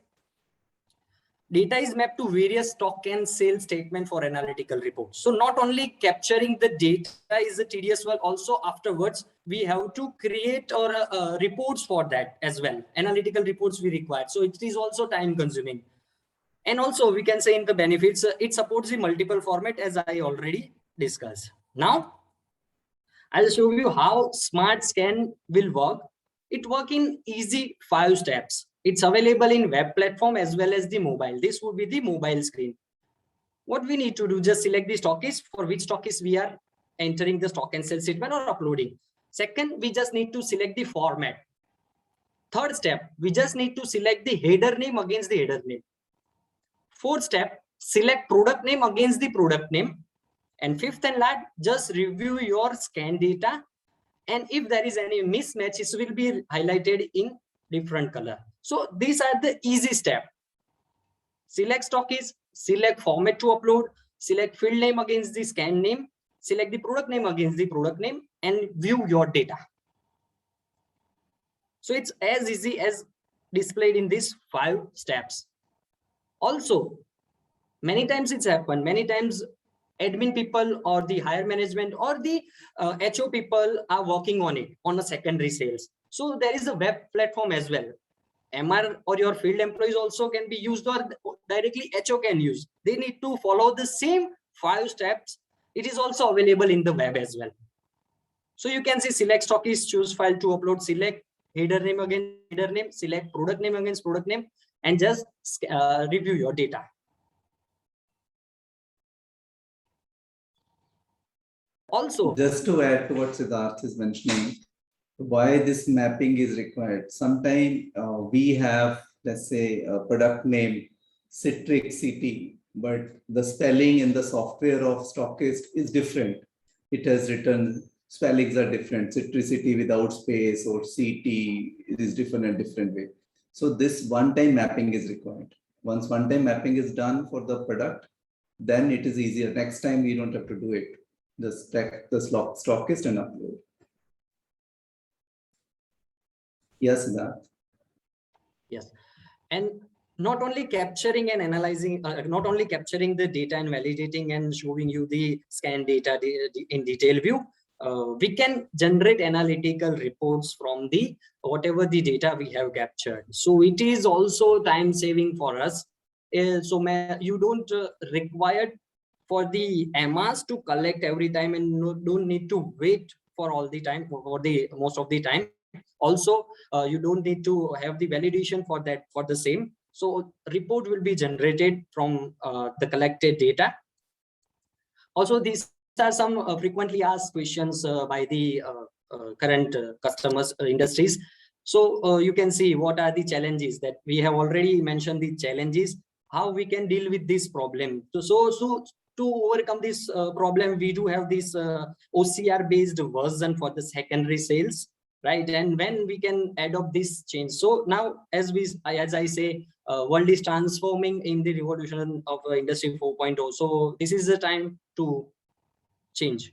Data is mapped to various stock and sales statement for analytical reports. So not only capturing the data is a tedious work, also afterwards we have to create or reports for that as well. Analytical reports we require. So it is also time consuming. And also we can say in the benefits, it supports the multiple format, as I already discussed. Now, I'll show you how smart scan will work. It works in easy 5 steps. It's available in web platform as well as the mobile. This would be the mobile screen. What we need to do, just select the stockist, for which stockist we are entering the stock and sales statement or uploading. Second, we just need to select the format. Third step, we just need to select the header name against the header name. Fourth step, select product name against the product name. And fifth and last, just review your scan data. And if there is any mismatch, it will be highlighted in different color. So these are the easy steps. Select stockist, select format to upload, select field name against the scan name, select the product name against the product name, and view your data. So it's as easy as displayed in these 5 steps. Also, many times it's happened, many times admin people or the higher management or the HO people are working on it on a secondary sales. So there is a web platform as well. MR or your field employees also can be used, or directly HO can use. They need to follow the same 5 steps. It is also available in the web as well. So you can see select stockist, choose file to upload, select header name against header name, select product name against product name, and just review your data. Also, just to add to what Siddharth is mentioning, why this mapping is required. Sometimes we have, let's say, a product name Citric CT, but the spelling in the software of stockist is different. It has written, spellings are different. Citricity without space or CT is different in different way. So this one-time mapping is required. Once one-time mapping is done for the product, then it is easier. Next time we don't have to do it. Just check the stockist and upload. Yes, that. yes, and not only capturing and analyzing, not only capturing the data and validating and showing you the scan data in detail view, we can generate analytical reports from the whatever the data we have captured. So it is also time saving for us. So you don't require for the MRs to collect every time, and don't need to wait for all the time for the most of the time. Also, you don't need to have the validation for that for the same. So report will be generated from the collected data. Also, these are some frequently asked questions by the current customers industries. So you can see what are the challenges that we have already mentioned, the challenges, how we can deal with this problem. So to overcome this problem, we do have this OCR based version for the secondary sales, right? And when we can adopt this change. So now, as I say, world is transforming in the revolution of industry 4.0. So this is the time to change.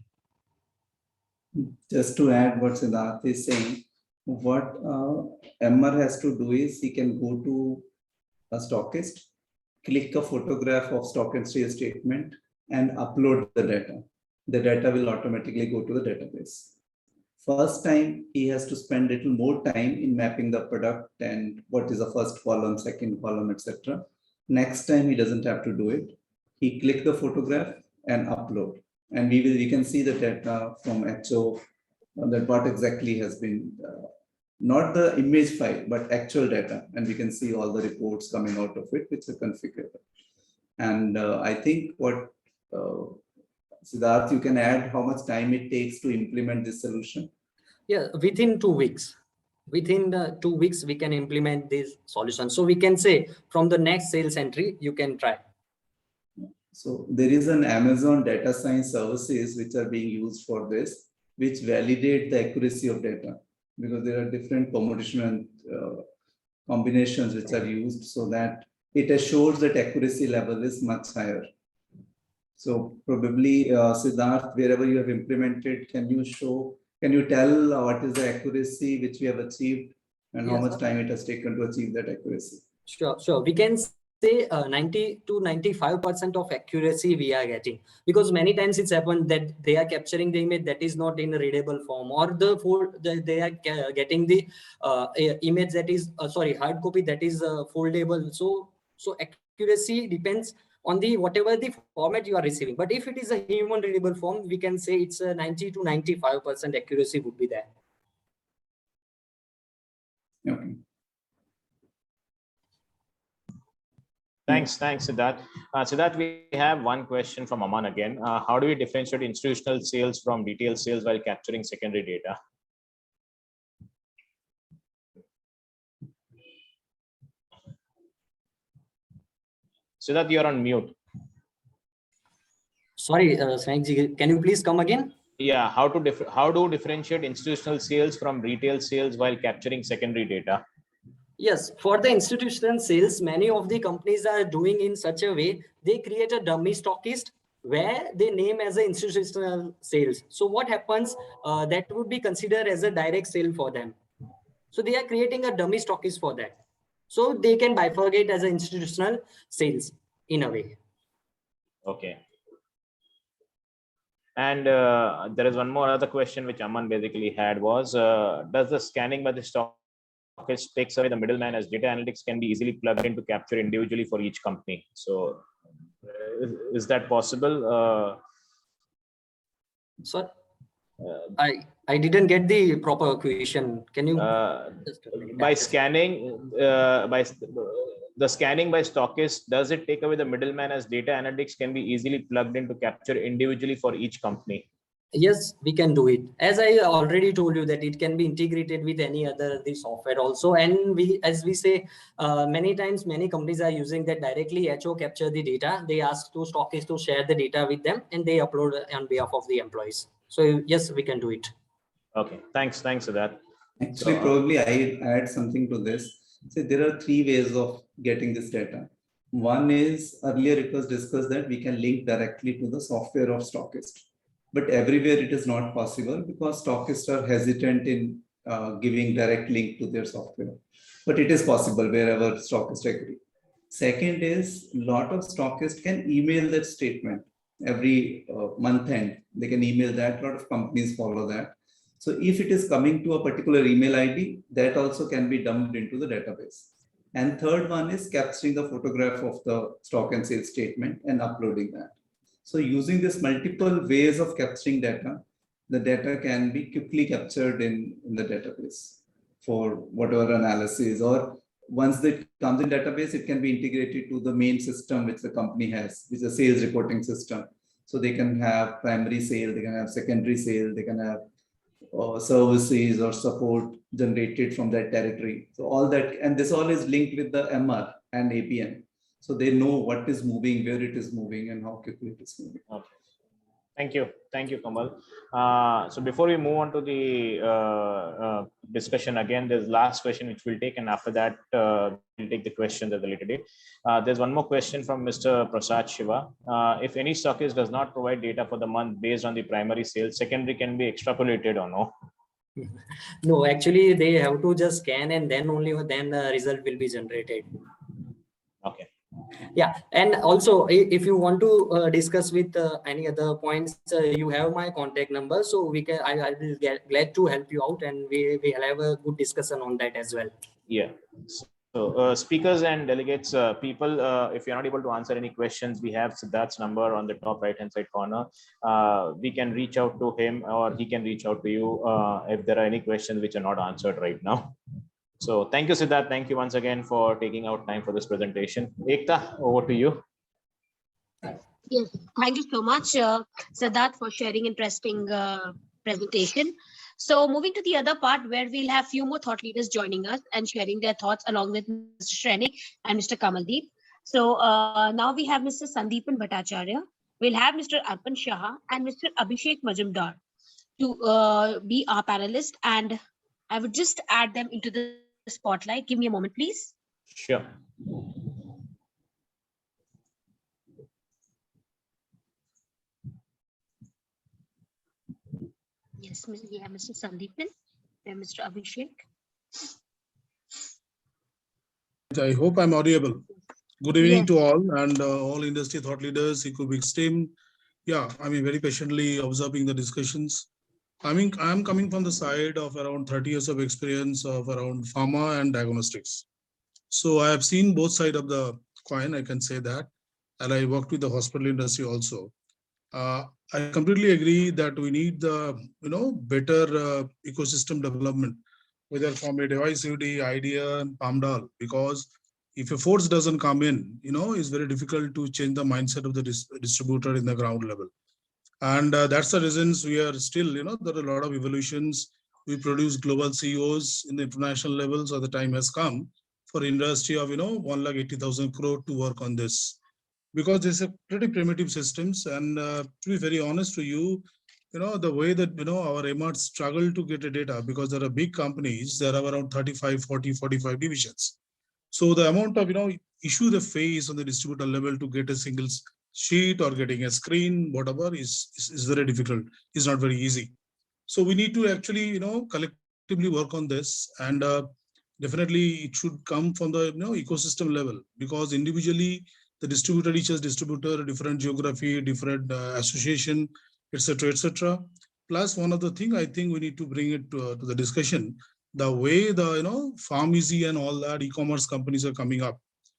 Just to add what Siddharth is saying, what MR has to do is he can go to a stockist, click a photograph of stock and sale statement, and upload the data. The data will automatically go to the database. First time, he has to spend a little more time in mapping the product and what is the first column, second column, etc. Next time, he doesn't have to do it. He click the photograph and upload. And we can see the data from HO that what exactly has been, not the image file, but actual data. And we can see all the reports coming out of it, which are configured. And I think what Siddharth, you can add how much time it takes to implement this solution? Yeah, within 2 weeks. Within 2 weeks, we can implement this solution. So we can say from the next sales entry, you can try. So there is an Amazon data science services which are being used for this, which validate the accuracy of data, because there are different permutation and combinations which are used so that it assures that accuracy level is much higher. So probably Siddharth, wherever you have implemented, can you tell what is the accuracy which we have achieved and how much time it has taken to achieve that accuracy? Sure. We can say 90 to 95% of accuracy we are getting, because many times it's happened that they are capturing the image that is not in a readable form, or they are getting the image that is hard copy that is foldable. So accuracy depends on the whatever the format you are receiving. But if it is a human readable form, we can say it's a 90 to 95% accuracy would be there. Okay. Thanks, Siddharth. Siddharth, we have one question from Aman again. How do we differentiate institutional sales from retail sales while capturing secondary data? Siddharth, you're on mute. Sorry, Swank, can you please come again? Yeah, how do differentiate institutional sales from retail sales while capturing secondary data? Yes, for the institutional sales, many of the companies are doing in such a way, they create a dummy stockist where they name as an institutional sales. So what happens, that would be considered as a direct sale for them. So they are creating a dummy stockist for that. So they can bifurcate as an institutional sales in a way. Okay. And there is one more other question which Aman basically had was, does the scanning by the stockist stockist takes away the middleman, as data analytics can be easily plugged in to capture individually for each company. So is that possible? Sir, I didn't get the proper question. Can you by scanning by the scanning by stockist, does it take away the middleman, as data analytics can be easily plugged in to capture individually for each company? Yes, we can do it. As I already told you that it can be integrated with any other the software also. And we, as we say, many times, many companies are using that directly. HO capture the data. They ask to stockists to share the data with them, and they upload on behalf of the employees. So yes, we can do it. Okay, thanks for that. Actually, probably I add something to this. So there are three ways of getting this data. One is, earlier it was discussed that we can link directly to the software of stockist. But everywhere it is not possible because stockists are hesitant in giving direct link to their software. But it is possible wherever stockists agree. Second is, a lot of stockists can email that statement every month end. They can email that. A lot of companies follow that. So if it is coming to a particular email ID, that also can be dumped into the database. And third one is capturing the photograph of the stock and sales statement and uploading that. So using this multiple ways of capturing data, the data can be quickly captured in the database for whatever analysis, or once it comes in database, it can be integrated to the main system which the company has, which is a sales reporting system. So they can have primary sale, they can have secondary sale, they can have services or support generated from that territory. So all that, and this all is linked with the MR and APM. So they know what is moving, where it is moving, and how quickly it is moving. Okay. Thank you, Kamal. So before we move on to the discussion again, there's last question which we'll take, and after that we'll take the questions at the later date. There's one more question from Mr. Prasad Shiva. If any stockist does not provide data for the month based on the primary sales, secondary can be extrapolated or no? No, actually they have to just scan, and then only then the result will be generated. Okay. Yeah, and also if you want to discuss with any other points, you have my contact number, so we can. I will get glad to help you out, and we'll have a good discussion on that as well. Yeah. So speakers and delegates, people, if you're not able to answer any questions, we have Siddharth's number on the top right hand side corner. We can reach out to him, or he can reach out to you if there are any questions which are not answered right now. So thank you, Siddharth. Thank you once again for taking out time for this presentation. Ekta, over to you. Yes, thank you so much, Siddharth, for sharing interesting presentation. So moving to the other part, where we'll have few more thought leaders joining us and sharing their thoughts along with Mr. Shrenik and Mr. Kamaldeep. So now we have Mr. Sandeepan Bhattacharya. We'll have Mr. Arpan Shah and Mr. Abhishek Majumdar to be our panelists, and I would just add them into the spotlight. Give me a moment, please. Sure. Yes, we have Mr. Sandeepan and Mr. Abhishek. I hope I'm audible. Good evening to all, and all industry thought leaders, Ecobics team. Yeah, I mean, very patiently observing the discussions. I mean, I'm coming from the side of around 30 years of experience of around pharma and diagnostics. So I have seen both sides of the coin, I can say that. And I worked with the hospital industry also. I completely agree that we need the better ecosystem development, whether from a device UD, idea, and PAMDAL, because if a force doesn't come in, it's very difficult to change the mindset of the distributor in the ground level. And that's the reasons we are still, there are a lot of evolutions. We produce global CEOs in the international level, so the time has come for industry of, 1,80,000 crore to work on this. Because these are pretty primitive systems. And to be very honest to you, the way that, our MRs struggle to get the data, because there are big companies, there are around 35, 40, 45 divisions. So the amount of, issue they face on the distributor level to get a single sheet or getting a screen, whatever, is very difficult. It's not very easy. So we need to actually, collectively work on this. And definitely it should come from the, ecosystem level, because individually the distributor reaches distributor, different geography, different association, etc., etc. Plus one of the thing I think we need to bring it to the discussion, the way the pharmacy and all that e-commerce companies are coming up.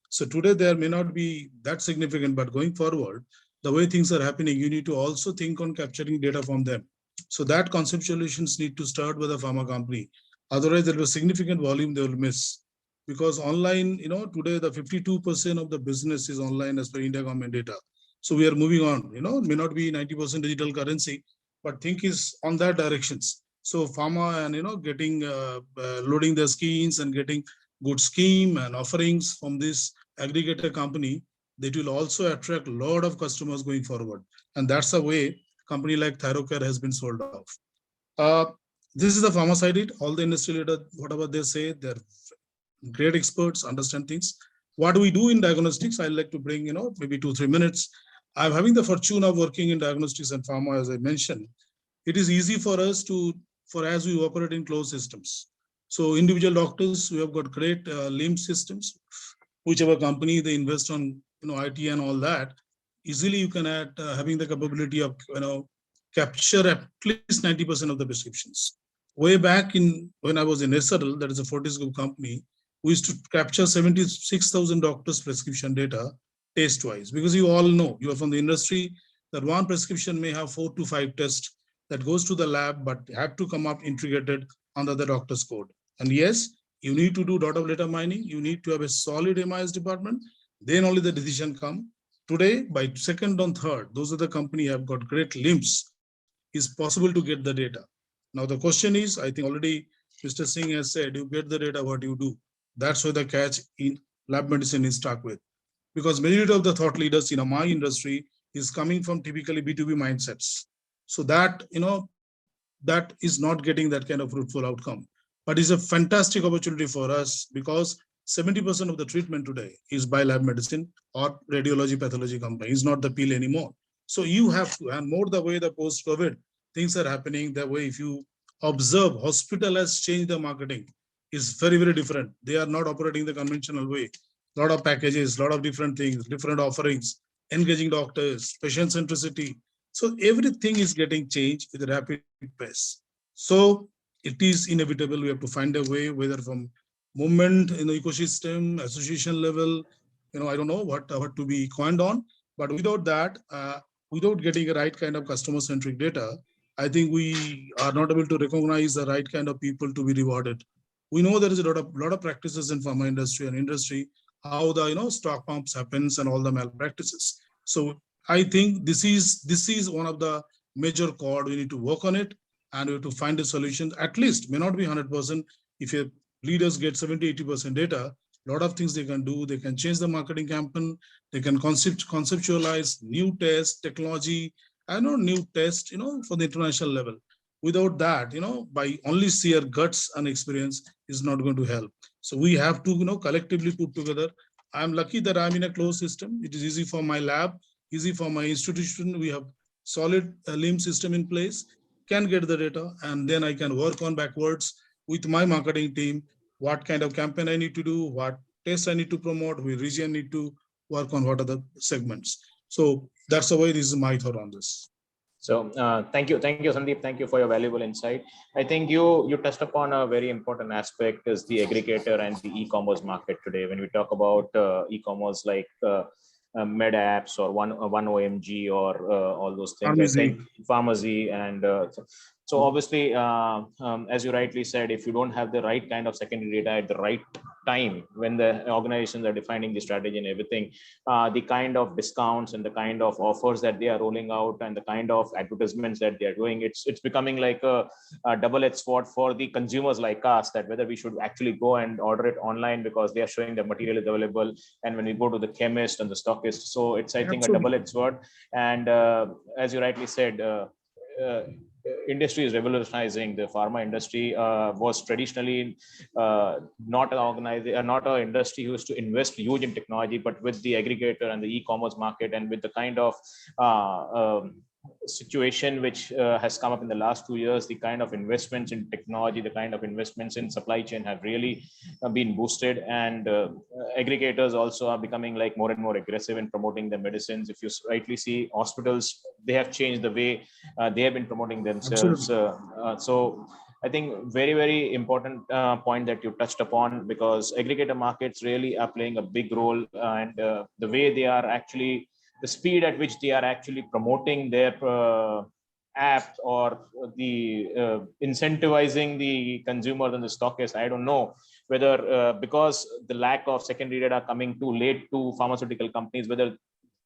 So today there may not be that significant, but going forward, the way things are happening, you need to also think on capturing data from them. So that conceptualizations need to start with a pharma company. Otherwise, there will be significant volume they will miss. Because online, today the 52% of the business is online as per India government data. So we are moving on, it may not be 90% digital currency, but think is on that directions. So pharma and, getting, loading the schemes and getting good scheme and offerings from this aggregator company, that will also attract a lot of customers going forward. And that's the way company like Thyrocare has been sold off. Uh, this is the pharma side. All the industry leaders, whatever they say, they're great experts, understand things. What do we do in diagnostics? I'd like to bring, maybe 2-3 minutes. I'm having the fortune of working in diagnostics and pharma, as I mentioned. It is easy for us as we operate in closed systems. So individual doctors, we have got great LIMS systems. Whichever company they invest on, IT and all that, easily you can add having the capability of, capture at least 90% of the prescriptions. Way back when I was in SRL, that is a Fortis Group company, we used to capture 76,000 doctors' prescription data test-wise, because you all know, you are from the industry, that one prescription may have 4 to 5 tests that goes to the lab, but have to come up integrated under the doctor's code. And yes, you need to do data of data mining. You need to have a solid MIS department. Then only the decision come. Today, by second and third, those are the company have got great LIMS. Is possible to get the data. Now the question is, I think already Mr. Singh has said, you get the data, what you do. That's where the catch in lab medicine is stuck with. Because majority of the thought leaders in my industry is coming from typically B2B mindsets. So that, that is not getting that kind of fruitful outcome. But it's a fantastic opportunity for us, because 70% of the treatment today is by lab medicine or radiology pathology company. It's not the pill anymore. So you have to, and more the way the post-COVID things are happening, the way if you observe, hospital has changed the marketing is very, very different. They are not operating the conventional way. A lot of packages, a lot of different things, different offerings, engaging doctors, patient centricity. So everything is getting changed with a rapid pace. So it is inevitable. We have to find a way, whether from movement in the ecosystem, association level, I don't know what to be coined on, but without that, without getting a right kind of customer-centric data, I think we are not able to recognize the right kind of people to be rewarded. We know there is a lot of practices in pharma industry and industry, how the stock pumps happens and all the malpractices. So I think this is one of the major core. We need to work on it, and we have to find a solution. At least may not be 100%. If your leaders get 70-80% data, a lot of things they can do. They can change the marketing campaign. They can conceptualize new tests, technology, and new tests, for the international level. Without that, by only sheer guts and experience is not going to help. So we have to, collectively put together. I'm lucky that I'm in a closed system. It is easy for my lab, easy for my institution. We have solid LIM system in place, can get the data, and then I can work on backwards with my marketing team, what kind of campaign I need to do, what test I need to promote, which region need to work on, what are the segments. So that's the way. This is my thought on this. So thank you, Sandeep. Thank you for your valuable insight. I think you touched upon a very important aspect, is the aggregator and the e-commerce market today. When we talk about e-commerce like med apps or one OMG or all those things, Pharmacy. I think pharmacy and so obviously, as you rightly said, if you don't have the right kind of secondary data at the right time, when the organizations are defining the strategy and everything, the kind of discounts and the kind of offers that they are rolling out and the kind of advertisements that they are doing, it's becoming like a double-edged sword for the consumers like us, that whether we should actually go and order it online because they are showing the material is available, and when we go to the chemist and the stockist. So it's, I think, a double-edged sword. And as you rightly said, industry is revolutionizing. The pharma industry was traditionally not an industry who used to invest huge in technology, but with the aggregator and the e-commerce market, and with the kind of situation which has come up in the last 2 years, the kind of investments in technology, the kind of investments in supply chain have really been boosted, and aggregators also are becoming like more and more aggressive in promoting their medicines. If you rightly see, hospitals, they have changed the way they have been promoting themselves. So I think very important point that you touched upon, because aggregator markets really are playing a big role, and the way they are actually, the speed at which they are actually promoting their app, or the incentivizing the consumers and the stockists. I don't know whether because the lack of secondary data coming too late to pharmaceutical companies, whether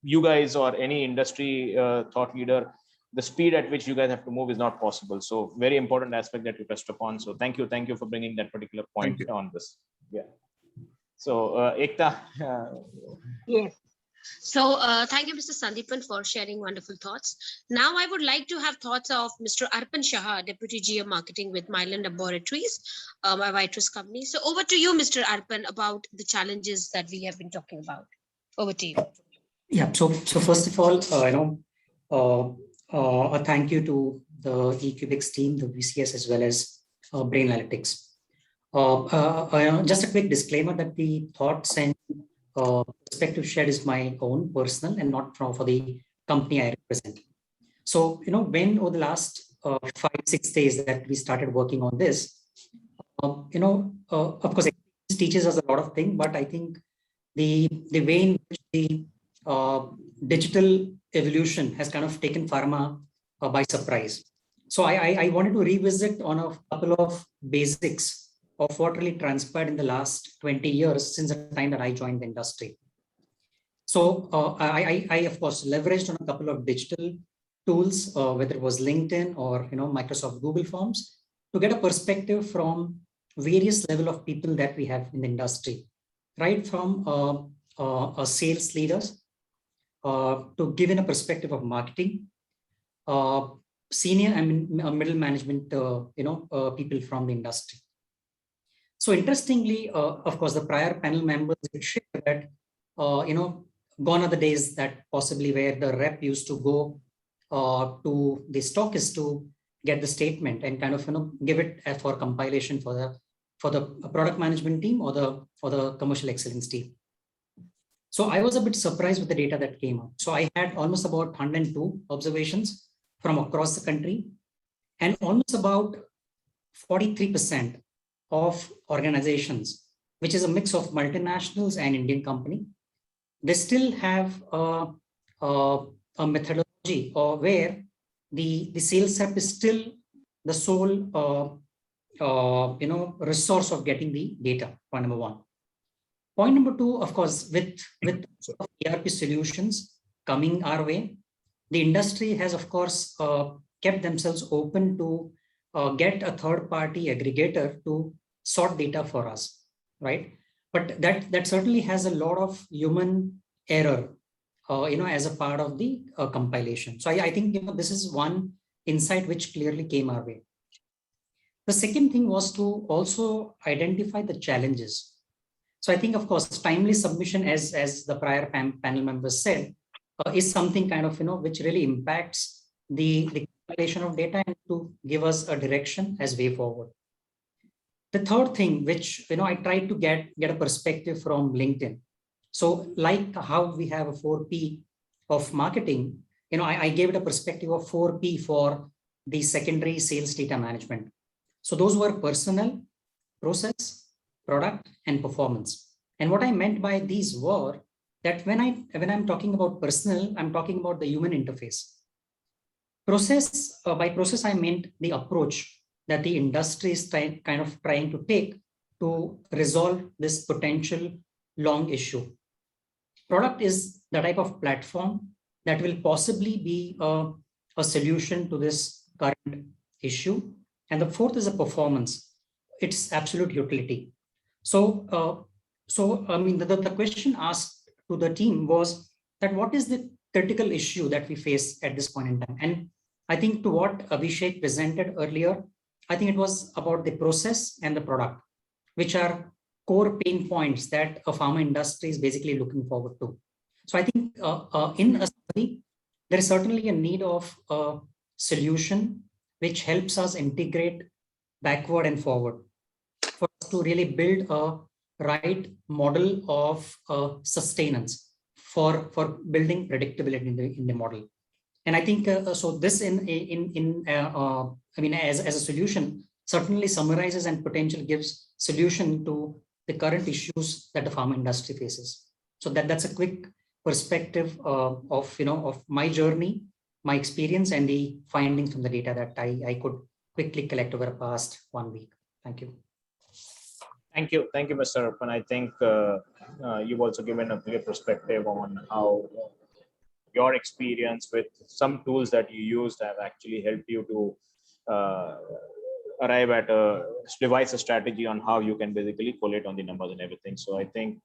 you guys or any industry thought leader, the speed at which you guys have to move is not possible. So very important aspect that you touched upon. So thank you for bringing that particular point on this. Yeah. So Ekta. Yes. So thank you, Mr. Sandeepan, for sharing wonderful thoughts. Now I would like to have thoughts of Mr. Arpan Shah, Deputy GM Marketing with Mylan Laboratories, my Vitrus company. So over to you, Mr. Arpan, about the challenges that we have been talking about. Over to you. Yeah. So first of all, a thank you to the eCubix team, the VCS, as well as Brain Analytics. Just a quick disclaimer that the thoughts and perspective shared is my own personal and not for the company I represent. So, when over the last 5-6 days that we started working on this, of course, it teaches us a lot of things, but I think the way in which the digital evolution has kind of taken pharma by surprise. So I wanted to revisit on a couple of basics of what really transpired in the last 20 years since the time that I joined the industry. So I of course leveraged on a couple of digital tools, whether it was LinkedIn or Microsoft Google Forms, to get a perspective from various level of people that we have in the industry, right from sales leaders to give in a perspective of marketing, senior and middle management, people from the industry. So interestingly, of course, the prior panel members shared that, gone are the days that possibly where the rep used to go to the stockist to get the statement and kind of give it for compilation for the product management team or the commercial excellence team. So I was a bit surprised with the data that came up. So I had almost about 102 observations from across the country, and almost about 43% of organizations, which is a mix of multinationals and Indian company, they still have a methodology where the sales rep is still the sole resource of getting the data. Point number one. Point number two, of course, with ERP solutions coming our way, the industry has, of course, kept themselves open to get a third-party aggregator to sort data for us, right? But that certainly has a lot of human error, as a part of the compilation. So I think this is one insight which clearly came our way. The second thing was to also identify the challenges. So I think, of course, timely submission, as the prior panel members said, is something kind of which really impacts the compilation of data and to give us a direction as way forward. The third thing, which I tried to get a perspective from LinkedIn. So like how we have a 4P of marketing, I gave it a perspective of 4P for the secondary sales data management. So those were personnel, process, product, and performance. And what I meant by these were that when I'm talking about personnel, I'm talking about the human interface. Process, by process, I meant the approach that the industry is trying to take to resolve this potential long issue. Product is the type of platform that will possibly be a solution to this current issue. And the fourth is a performance. It's absolute utility. So I mean, the question asked to the team was that what is the critical issue that we face at this point in time? And I think to what Abhishek presented earlier, I think it was about the process and the product, which are core pain points that a pharma industry is basically looking forward to. So I think in a study, there is certainly a need of a solution which helps us integrate backward and forward for us to really build a right model of sustenance for building predictability in the model. And I think so this I mean, as a solution, certainly summarizes and potentially gives solution to the current issues that the pharma industry faces. So that's a quick perspective of my journey, my experience, and the findings from the data that I could quickly collect over the past 1 week. Thank you. Thank you, Mr. Arpan. I think you've also given a clear perspective on how your experience with some tools that you used have actually helped you to arrive at devise a strategy on how you can basically collate on the numbers and everything. So I think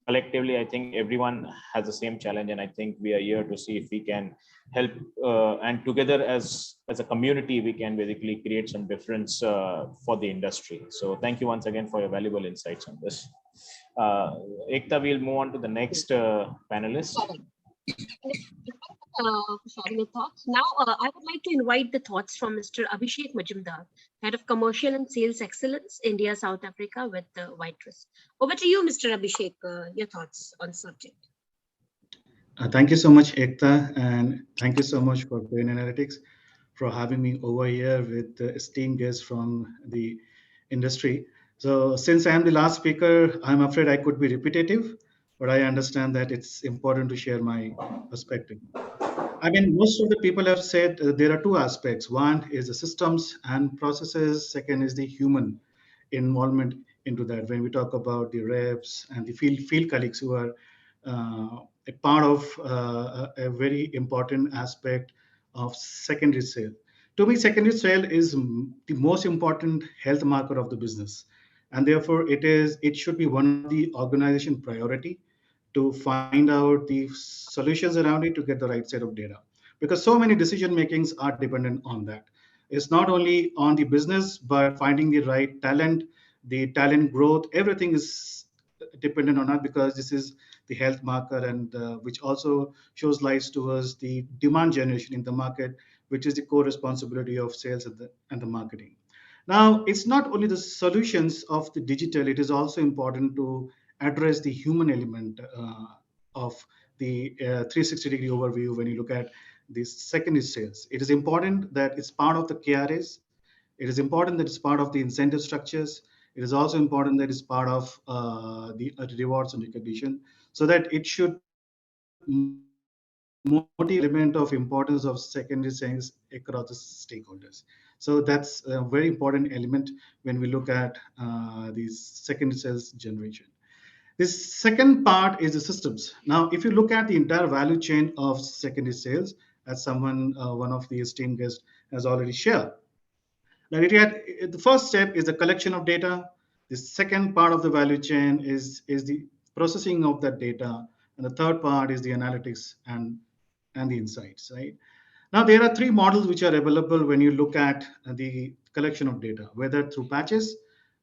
collectively, I think everyone has the same challenge, and I think we are here to see if we can help, and together as a community, we can basically create some difference for the industry. So thank you once again for your valuable insights on this. Ekta, we'll move on to the next panelist. Sharing your thoughts. Now, I would like to invite the thoughts from Mr. Abhishek Majumdar, Head of Commercial and Sales Excellence, India, South Africa, with Whiterus. Over to you, Mr. Abhishek, your thoughts on the subject. Thank you so much, Ekta, and thank you so much for Brain Analytics for having me over here with the esteemed guests from the industry. So since I am the last speaker, I'm afraid I could be repetitive, but I understand that it's important to share my perspective. I mean, most of the people have said there are two aspects. One is the systems and processes. Second is the human involvement into that. When we talk about the reps and the field colleagues who are a part of a very important aspect of secondary sale. To me, secondary sale is the most important health marker of the business, and therefore it should be one of the organization priority to find out the solutions around it to get the right set of data, because so many decision makings are dependent on that. It's not only on the business, but finding the right talent, the talent growth, everything is dependent on that, because this is the health marker, and which also shows lights towards the demand generation in the market, which is the core responsibility of sales and the marketing. Now, it's not only the solutions of the digital, it is also important to address the human element of the 360-degree overview. When you look at the secondary sales, it is important that it's part of the KRAs. It is important that it's part of the incentive structures. It is also important that it's part of the rewards and recognition, so that it should motivate element of importance of secondary sales across the stakeholders. So that's a very important element when we look at the secondary sales generation. This second part is the systems. Now, if you look at the entire value chain of secondary sales, as one of the esteemed guests has already shared, now, the first step is the collection of data. The second part of the value chain is the processing of that data, and the third part is the analytics and the insights. Right now, there are three models which are available when you look at the collection of data, whether through patches.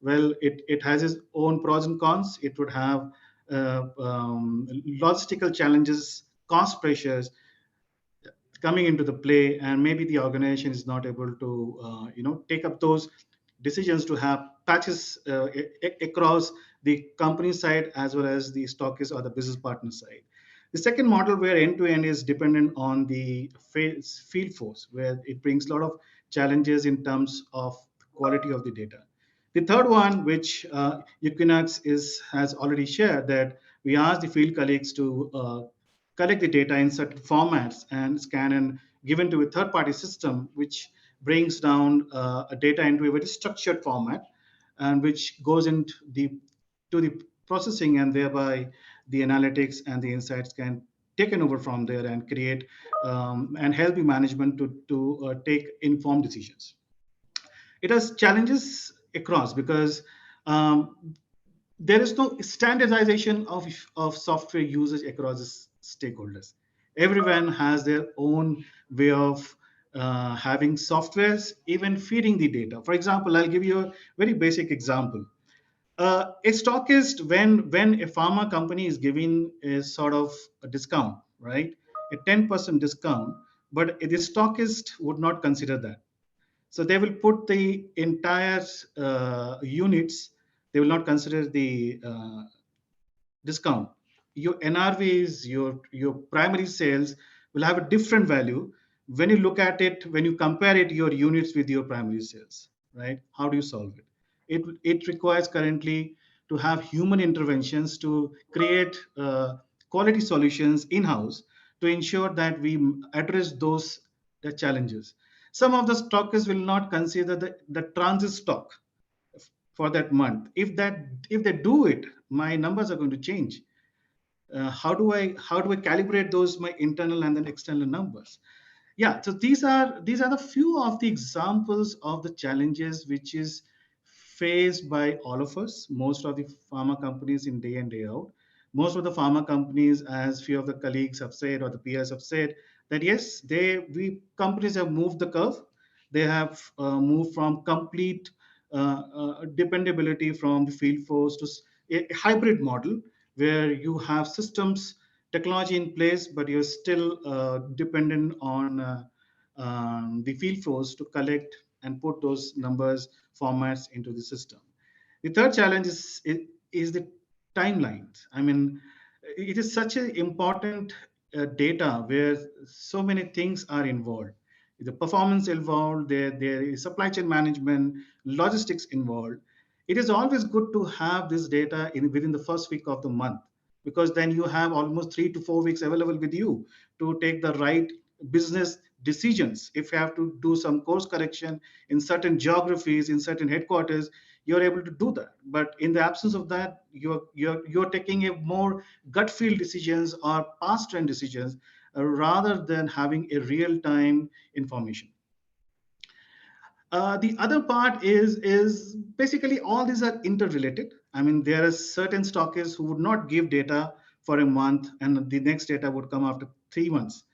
Well, it has its own pros and cons. It would have logistical challenges, cost pressures coming into the play, and maybe the organization is not able to take up those decisions to have patches across the company side as well as the stockist or the business partner side. The second model, where end-to-end is dependent on the field force, where it brings a lot of challenges in terms of quality of the data. The third one, which Equinox has already shared, that we ask the field colleagues to collect the data in certain formats and scan and given to a third-party system, which brings down a data into a very structured format, and which goes into the processing, and thereby the analytics and the insights can taken over from there and create and help the management to take informed decisions. It has challenges across, because there is no standardization of software usage across the stakeholders. Everyone has their own way of having softwares, even feeding the data. For example, I'll give you a very basic example. A stockist, when a pharma company is giving a sort of a discount, right, a 10% discount, but the stockist would not consider that. So they will put the entire units. They will not consider the discount. Your NRVs, your primary sales will have a different value when you look at it, when you compare it, your units with your primary sales. right? How do you solve it? It requires currently to have human interventions to create quality solutions in-house to ensure that we address those challenges. Some of the stockists will not consider the transit stock for that month. If they do it, my numbers are going to change. How do I calibrate those my internal and then external numbers? Yeah, so these are the few of the examples of the challenges which is faced by all of us, most of the pharma companies in day in day out. Most of the pharma companies, as few of the colleagues have said or the peers have said, that yes, we companies have moved the curve. They have moved from complete dependability from the field force to a hybrid model where you have systems technology in place, but you're still dependent on the field force to collect and put those numbers formats into the system. The third challenge is the timelines. I mean, it is such an important data where so many things are involved. The performance involved, there is supply chain management, logistics involved. It is always good to have this data within the first week of the month, because then you have almost 3 to 4 weeks available with you to take the right business decisions. If you have to do some course correction in certain geographies, in certain headquarters, you're able to do that. But in the absence of that, you're taking a more gut feel decisions or past trend decisions rather than having a real time information. The other part is basically all these are interrelated. I mean, there are certain stockists who would not give data for a month, and the next data would come after 3 months.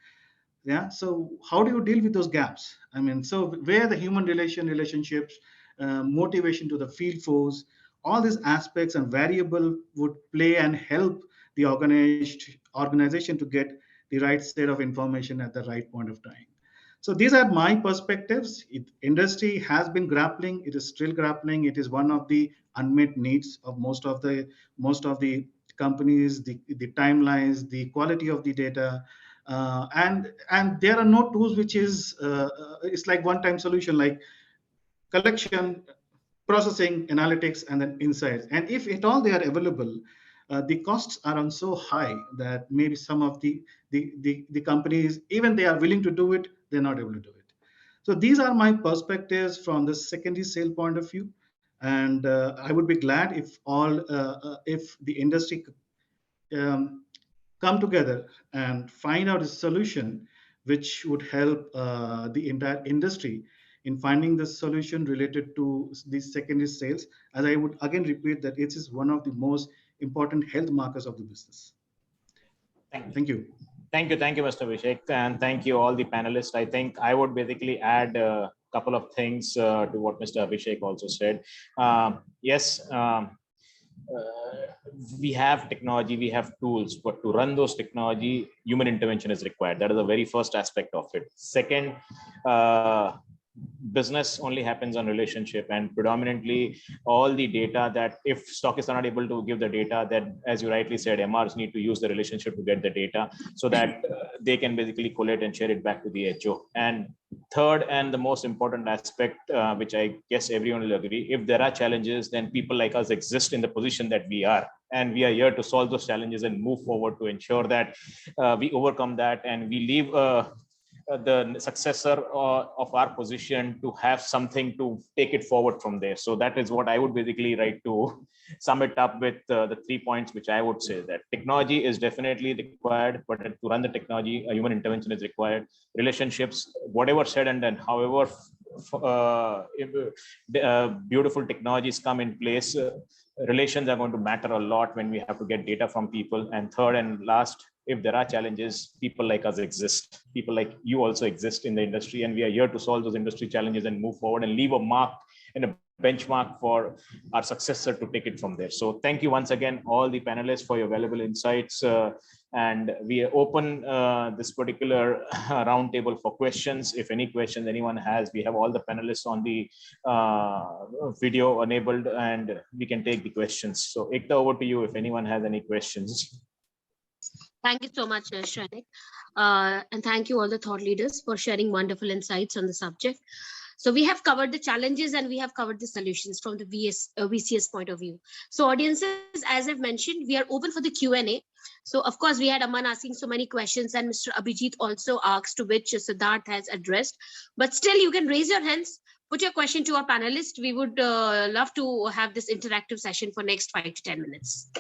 Yeah. So how do you deal with those gaps? I mean, so where the human relationships, motivation to the field force, all these aspects and variable would play and help the organization to get the right set of information at the right point of time. So these are my perspectives. Industry has been grappling. It is still grappling. It is one of the unmet needs of most of the companies. The timelines, the quality of the data, and there are no tools which is it's like one time solution like collection, processing, analytics, and then insights. And if at all they are available, the costs are on so high that maybe some of the companies, even they are willing to do it, they're not able to do it. So these are my perspectives from the secondary sale point of view. And I would be glad if the industry um, come together and find out a solution which would help the entire industry in finding the solution related to these secondary sales. As I would again repeat that it is one of the most important health markers of the business. Thank you. Thank you, Mr. Vishek, and thank you all the panelists. I think I would basically add a couple of things to what Mr. Abhishek also said. Yes, we have technology, we have tools, but to run those technology, human intervention is required. That is the very first aspect of it. Second, business only happens on relationship, and predominantly all the data that if stockists are not able to give the data, that as you rightly said, MRs need to use the relationship to get the data so that they can basically collate and share it back to the HO. And third, and the most important aspect, which I guess everyone will agree, if there are challenges, then people like us exist in the position that we are, and we are here to solve those challenges and move forward to ensure that we overcome that and we leave the successor of our position to have something to take it forward from there. So that is what I would basically like to sum it up with the 3 points, which I would say that technology is definitely required, but to run the technology, human intervention is required. Relationships, whatever said and done, however beautiful technologies come in place, relations are going to matter a lot when we have to get data from people. And third and last, if there are challenges, people like us exist. People like you also exist in the industry, and we are here to solve those industry challenges and move forward and leave a mark and a benchmark for our successor to take it from there. So thank you once again, all the panelists, for your valuable insights. And we open this particular roundtable for questions. If any questions anyone has, we have all the panelists on the video enabled, and we can take the questions. So Ekta, over to you if anyone has any questions. Thank you so much, Shrenik. And thank you all the thought leaders for sharing wonderful insights on the subject. So we have covered the challenges and we have covered the solutions from the VCS point of view. So audiences, as I've mentioned, we are open for the Q&A. So of course, we had Aman asking so many questions and Mr. Abhijit also asked, to which Siddharth has addressed. But still, you can raise your hands, put your question to our panelists. We would love to have this interactive session for next 5 to 10 minutes.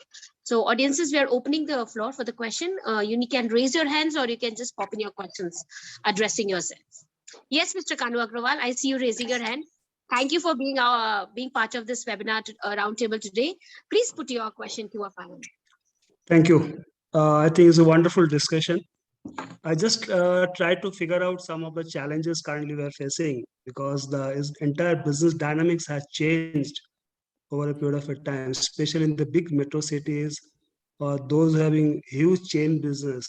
So audiences, we are opening the floor for the question. You can raise your hands or you can just pop in your questions addressing yourselves. Yes, Mr. Kanu Agrawal, I see you raising your hand. Thank you for being part of this webinar roundtable today. Please put your question to our panel. Thank you. I think it's a wonderful discussion. I just tried to figure out some of the challenges currently we're facing because the entire business dynamics has changed over a period of a time, especially in the big metro cities or those having huge chain business.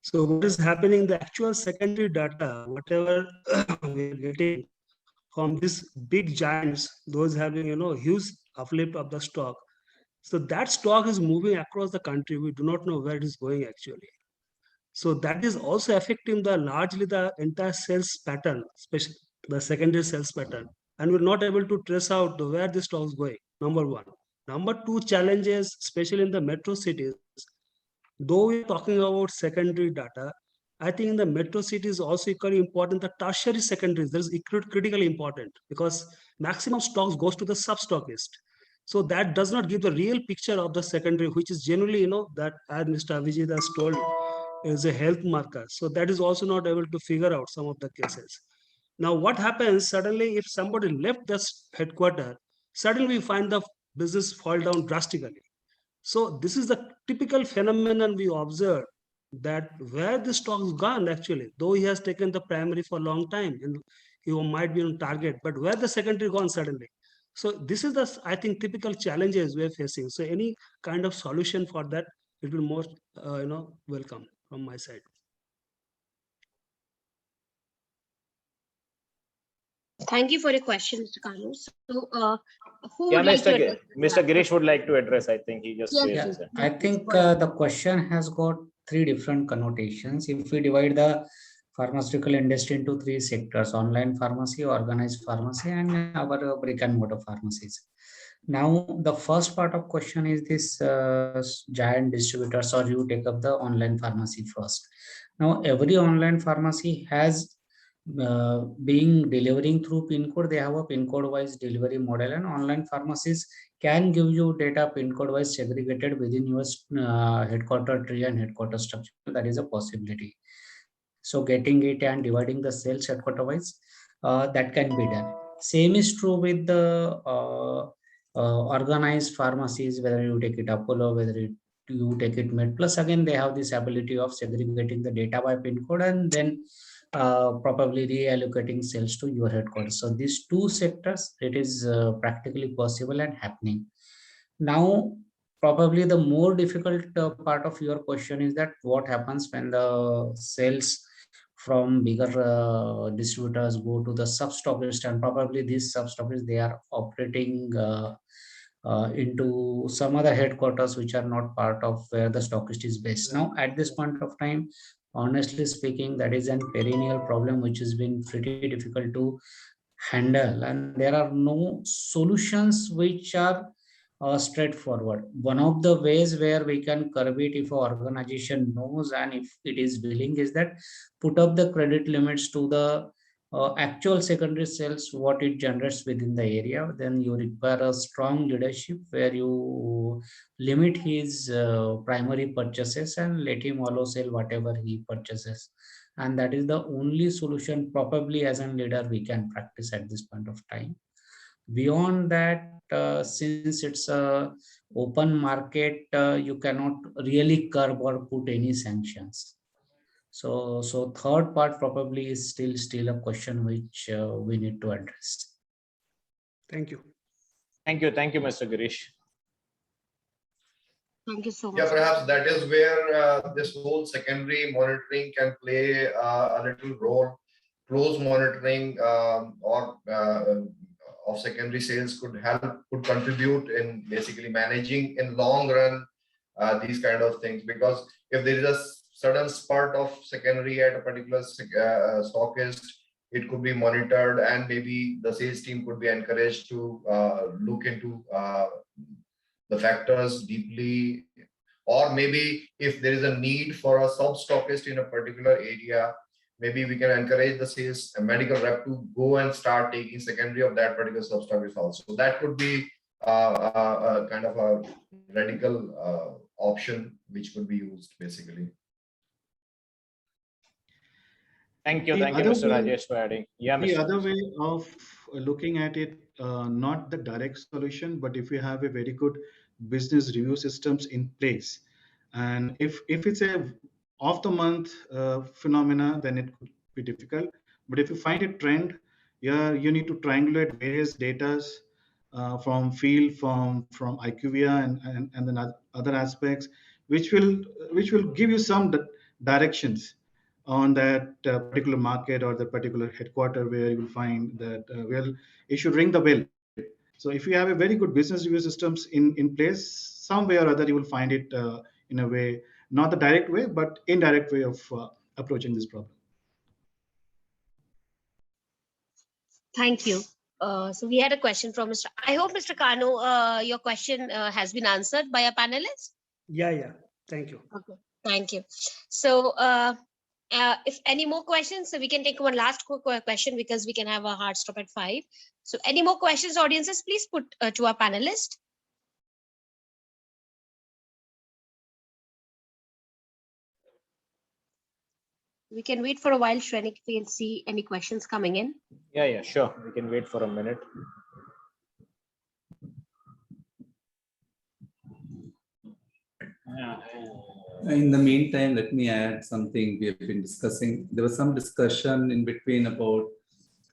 So what is happening, the actual secondary data, whatever we're getting from these big giants, those having, huge uplift of the stock. So that stock is moving across the country. We do not know where it is going actually. So that is also affecting largely the entire sales pattern, especially the secondary sales pattern. And we're not able to trace out where the stock is going, number one. Number two, challenges, especially in the metro cities. Though we're talking about secondary data, I think in the metro cities also equally important, the tertiary secondaries, that is critically important because maximum stocks goes to the sub-stockist. So that does not give the real picture of the secondary, which is generally, that as Mr. Avijit has told, is a health marker. So that is also not able to figure out some of the cases. Now, what happens suddenly if somebody left this headquarter, suddenly we find the business fall down drastically. So this is the typical phenomenon we observe, that where the stock is gone actually, though he has taken the primary for a long time and he might be on target, but where the secondary gone suddenly. So this is the, I think, typical challenges we're facing. So any kind of solution for that, it will most, welcome from my side. Thank you for your question, Mr. Kanu. So, who would Yeah, like to address Mr. Girish would like to address. I think he just Yes, raised Yeah, his hand. I think the question has got three different connotations. If we divide the pharmaceutical industry into three sectors: online pharmacy, organized pharmacy, and our brick and mortar pharmacies. Now, the first part of question is this giant distributors, or you take up the online pharmacy first. Now, every online pharmacy has being delivering through pin code. They have a pin code wise delivery model, and online pharmacies can give you data pin code wise segregated within your headquarter tree and headquarter structure. That is a possibility. So getting it and dividing the cells headquarter wise, that can be done. Same is true with the organized pharmacies, whether you take it Apollo, whether you take it MedPlus. Again, they have this ability of segregating the data by pin code and then probably reallocating cells to your headquarters. So these two sectors, it is practically possible and happening. Now, probably the more difficult part of your question is that what happens when the cells from bigger distributors go to the sub-stockist, and probably these sub-stockists, they are operating into some other headquarters which are not part of where the stockist is based. Now, at this point of time, honestly speaking, that is a perennial problem which has been pretty difficult to handle, and there are no solutions which are straightforward. One of the ways where we can curb it, if an organization knows and if it is willing, is that put up the credit limits to the actual secondary sales what it generates within the area. Then you require a strong leadership where you limit his primary purchases and let him allow sell whatever he purchases. And that is the only solution probably as a leader we can practice at this point of time. Beyond that, since it's a open market, you cannot really curb or put any sanctions. So third part probably is still a question which we need to address. Thank you. Thank you, Mr. Girish. Thank you so much. Yeah, perhaps that is where this whole secondary monitoring can play a little role. Close monitoring or of secondary sales could contribute in basically managing in long run these kind of things, because if there is a sudden spurt of secondary at a particular stockist, it could be monitored, and maybe the sales team could be encouraged to look into the factors deeply. Or maybe if there is a need for a sub-stockist in a particular area, maybe we can encourage the sales and medical rep to go and start taking secondary of that particular sub-stockist also. That could be kind of a radical option which could be used basically. Thank you, The Mr. other way, Rajesh, for adding. Yeah, the Mr. other way of looking at it, not the direct solution, but if you have a very good business review systems in place, and if it's a off the month phenomena, then it could be difficult. But if you find a trend, yeah, you need to triangulate various datas from field, from IQVIA and then other aspects, which will give you some directions on that particular market or the particular headquarter, where you will find that well, it should ring the bell. So if you have a very good business review systems in place, some way or other you will find it in a way, not the direct way, but indirect way of approaching this problem. Thank you. So we had a question from Mr. I hope, Mr. Kano, your question has been answered by a panelist. Yeah. Thank you. Okay. Thank you. So if any more questions, so we can take one last question because we can have a hard stop at 5. So any more questions, audiences, please put to our panelist. We can wait for a while, Shrenik, if we'll see any questions coming in. Yeah, sure. We can wait for a minute. In the meantime, let me add something we have been discussing. There was some discussion in between about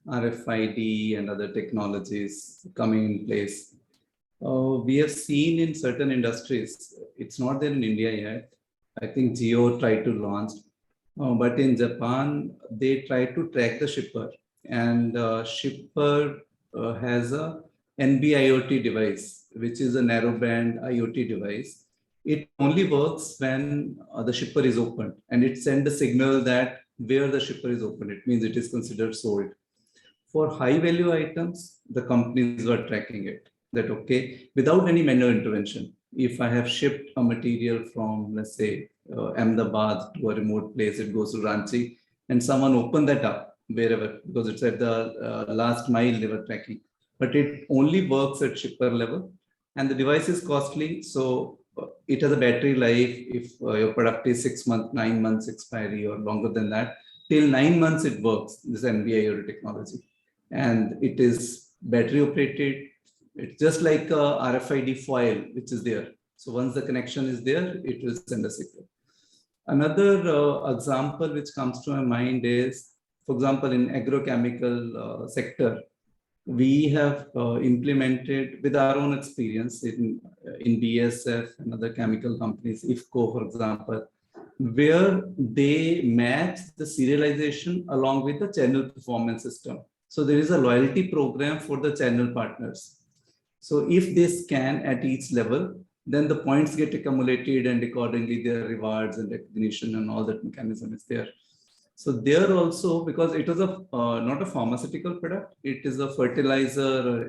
RFID and other technologies coming in place. We have seen in certain industries, it's not there in India yet. I think Jio tried to launch, but in Japan, they try to track the shipper, and shipper has a NB-IoT device, which is a narrowband IoT device. It only works when the shipper is opened, and it sends a signal that where the shipper is open, it means it is considered sold. For high value items, the companies were tracking it, that okay, without any manual intervention, if I have shipped a material from, let's say, Ahmedabad to a remote place, it goes to Ranchi, and someone opened that up wherever, because it's at the last mile they were tracking. But it only works at shipper level, and the device is costly. So it has a battery life. If your product is 6 months, 9 months expiry or longer than that, till 9 months it works, this NB-IoT technology. And it is battery operated. It's just like a RFID foil, which is there. So once the connection is there, it will send a signal. Another example which comes to my mind is, for example, in agrochemical sector, we have implemented with our own experience in BASF and other chemical companies, IFCO, for example, where they match the serialization along with the channel performance system. So there is a loyalty program for the channel partners. So if they scan at each level, then the points get accumulated, and accordingly their rewards and recognition and all that mechanism is there. So there also, because it was a not a pharmaceutical product, it is a fertilizer,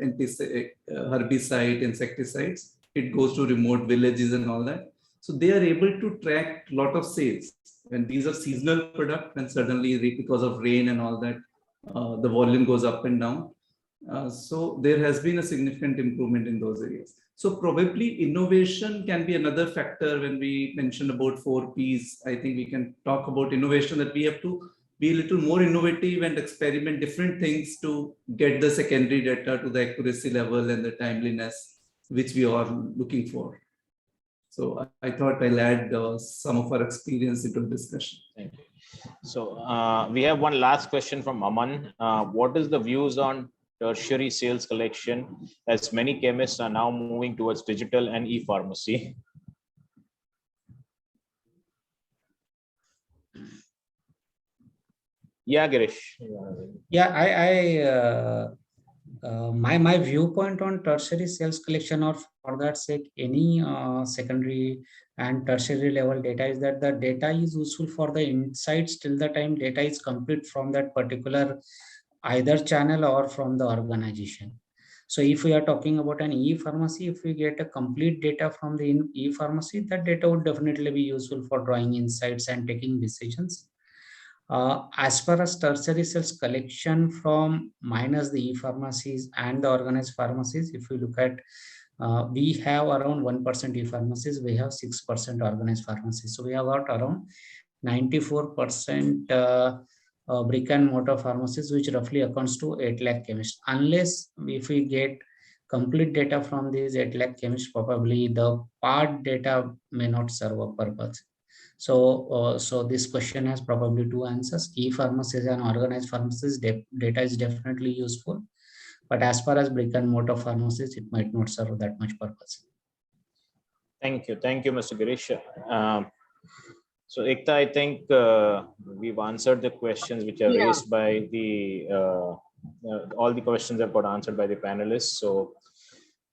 herbicide, insecticides. It goes to remote villages and all that. So they are able to track a lot of sales. When these are seasonal products, and suddenly because of rain and all that, the volume goes up and down. So there has been a significant improvement in those areas. So probably innovation can be another factor. When we mentioned about 4 Ps, I think we can talk about innovation, that we have to be a little more innovative and experiment different things to get the secondary data to the accuracy level and the timeliness which we are looking for. So I thought I'll add some of our experience into the discussion. Thank you. So we have one last question from Aman. What is the views on tertiary sales collection, as many chemists are now moving towards digital and e-pharmacy? Yeah, Girish. Yeah, my viewpoint on tertiary sales collection, or for that sake, any secondary and tertiary level data, is that the data is useful for the insights till the time data is complete from that particular either channel or from the organization. So if we are talking about an e-pharmacy, if we get a complete data from the e-pharmacy, that data would definitely be useful for drawing insights and taking decisions. As far as tertiary sales collection from minus the e-pharmacies and the organized pharmacies, if we look at, we have around 1% e-pharmacies, we have 6% organized pharmacies. So we have got around 94% brick and mortar pharmacies, which roughly accounts to 8 lakh chemists. Unless if we get complete data from these 8 lakh chemists, probably the part data may not serve a purpose. So this question has probably two answers. E-pharmacies and organized pharmacies data is definitely useful, but as far as brick and mortar pharmacies, it might not serve that much purpose. Thank you, Mr. Girish. So Ekta, I think we've answered the questions which are raised by the all the questions have got answered by the panelists. So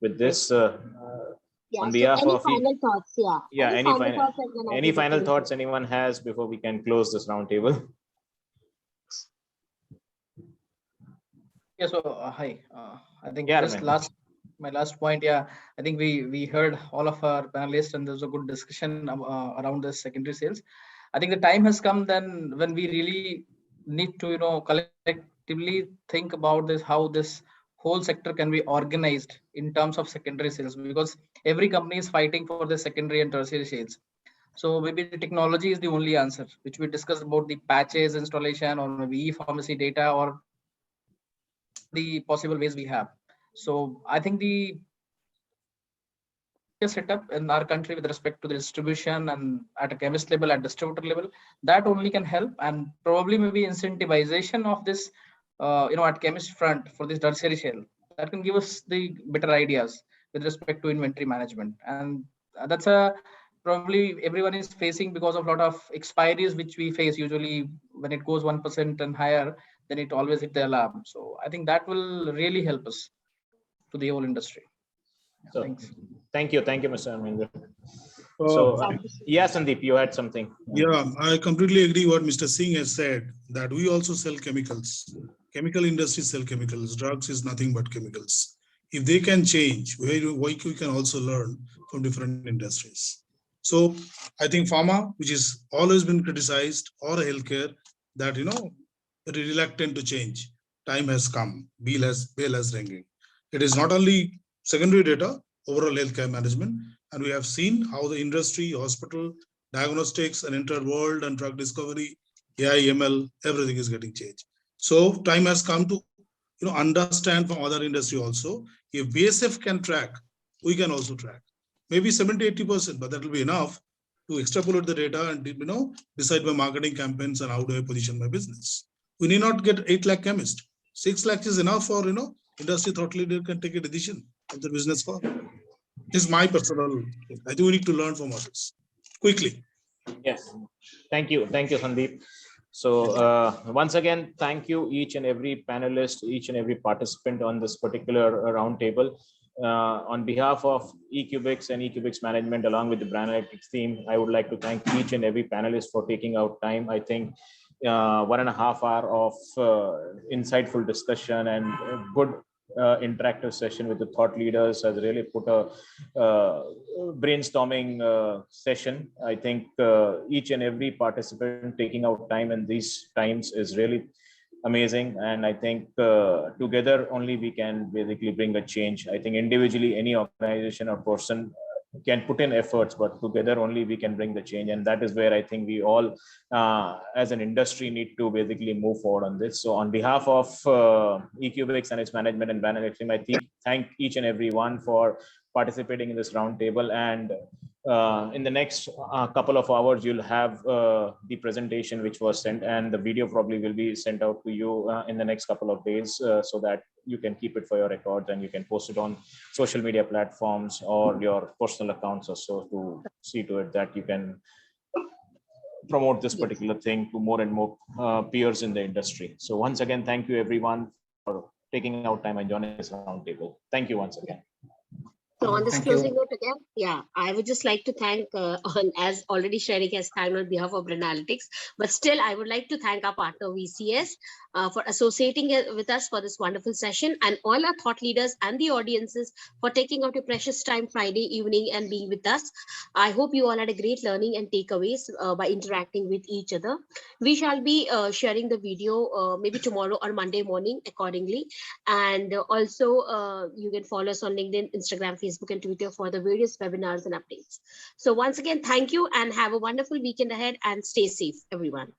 with this, on behalf any of final thoughts? any final thoughts anyone has before we can close this roundtable? Yeah, so hi. I think just my last point. Yeah, I think we heard all of our panelists, and there was a good discussion around the secondary sales. I think the time has come then when we really need to collectively think about this, how this whole sector can be organized in terms of secondary sales, because every company is fighting for the secondary and tertiary sales. So maybe the technology is the only answer, which we discussed about the patches installation or maybe e-pharmacy data or the possible ways we have. So I think the setup in our country with respect to the distribution and at a chemist level, at distributor level, that only can help, and probably maybe incentivization of this, at chemist front for this tertiary sale, that can give us the better ideas with respect to inventory management. And that's a probably everyone is facing because of a lot of expiries which we face usually when it goes 1% and higher, then it always hit the alarm. So I think that will really help us to the whole industry. So, thanks. Thank you, Mr. Amendra. So, yeah, Sandeep, you had something. Yeah, I completely agree what Mr. Singh has said, that we also sell chemicals. Chemical industry sell chemicals. Drugs is nothing but chemicals. If they can change, we can also learn from different industries. So I think pharma, which has always been criticized, or healthcare, that reluctant to change. Time has come. Bell has ringing. It is not only secondary data, overall healthcare management, and we have seen how the industry, hospital, diagnostics, and entire world and drug discovery, AI, ML, everything is getting changed. So time has come to understand from other industry also. If BSF can track, we can also track. Maybe 70-80%, but that will be enough to extrapolate the data and decide my marketing campaigns and how do I position my business. We need not get 8 lakh chemists. 6 lakhs is enough for industry thought leader can take a decision of the business for. This is my personal. I think we need to learn from others quickly. Yes, thank you, Sandeep. So once again, thank you each and every panelist, each and every participant on this particular roundtable. On behalf of eCubix and eCubix management, along with the brand analytics team, I would like to thank each and every panelist for taking out time. I think 1.5 hours of insightful discussion and good interactive session with the thought leaders has really put a brainstorming session. I think each and every participant taking out time in these times is really amazing, and I think together only we can basically bring a change. I think individually any organization or person can put in efforts, but together only we can bring the change, and that is where I think we all as an industry need to basically move forward on this. So on behalf of eCubix and its management and brand analytics team, I thank each and every one for participating in this roundtable, and in the next couple of hours you'll have the presentation which was sent, and the video probably will be sent out to you in the next couple of days, so that you can keep it for your records and you can post it on social media platforms or your personal accounts or so, to see to it that you can promote this particular thing to more and more peers in the industry. So once again, thank you everyone for taking out time and joining this roundtable. Thank you once again. So on this Thank closing you. note again, yeah, I would just like to thank, as already sharing has thanked on behalf of Analytics, but still I would like to thank our partner VCS for associating with us for this wonderful session, and all our thought leaders and the audiences for taking out your precious time Friday evening and being with us. I hope you all had a great learning and takeaways by interacting with each other. We shall be sharing the video maybe tomorrow or Monday morning accordingly. And also, you can follow us on LinkedIn, Instagram, Facebook, and Twitter for the various webinars and updates. So once again, thank you and have a wonderful weekend ahead, and stay safe, everyone.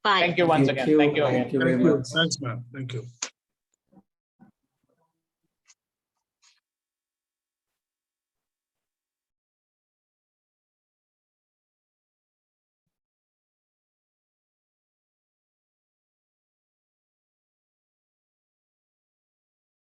Bye. Thank you once Thank again. you. Thank you again. Thank you very Thank you. much. Thanks, ma'am. Thank you.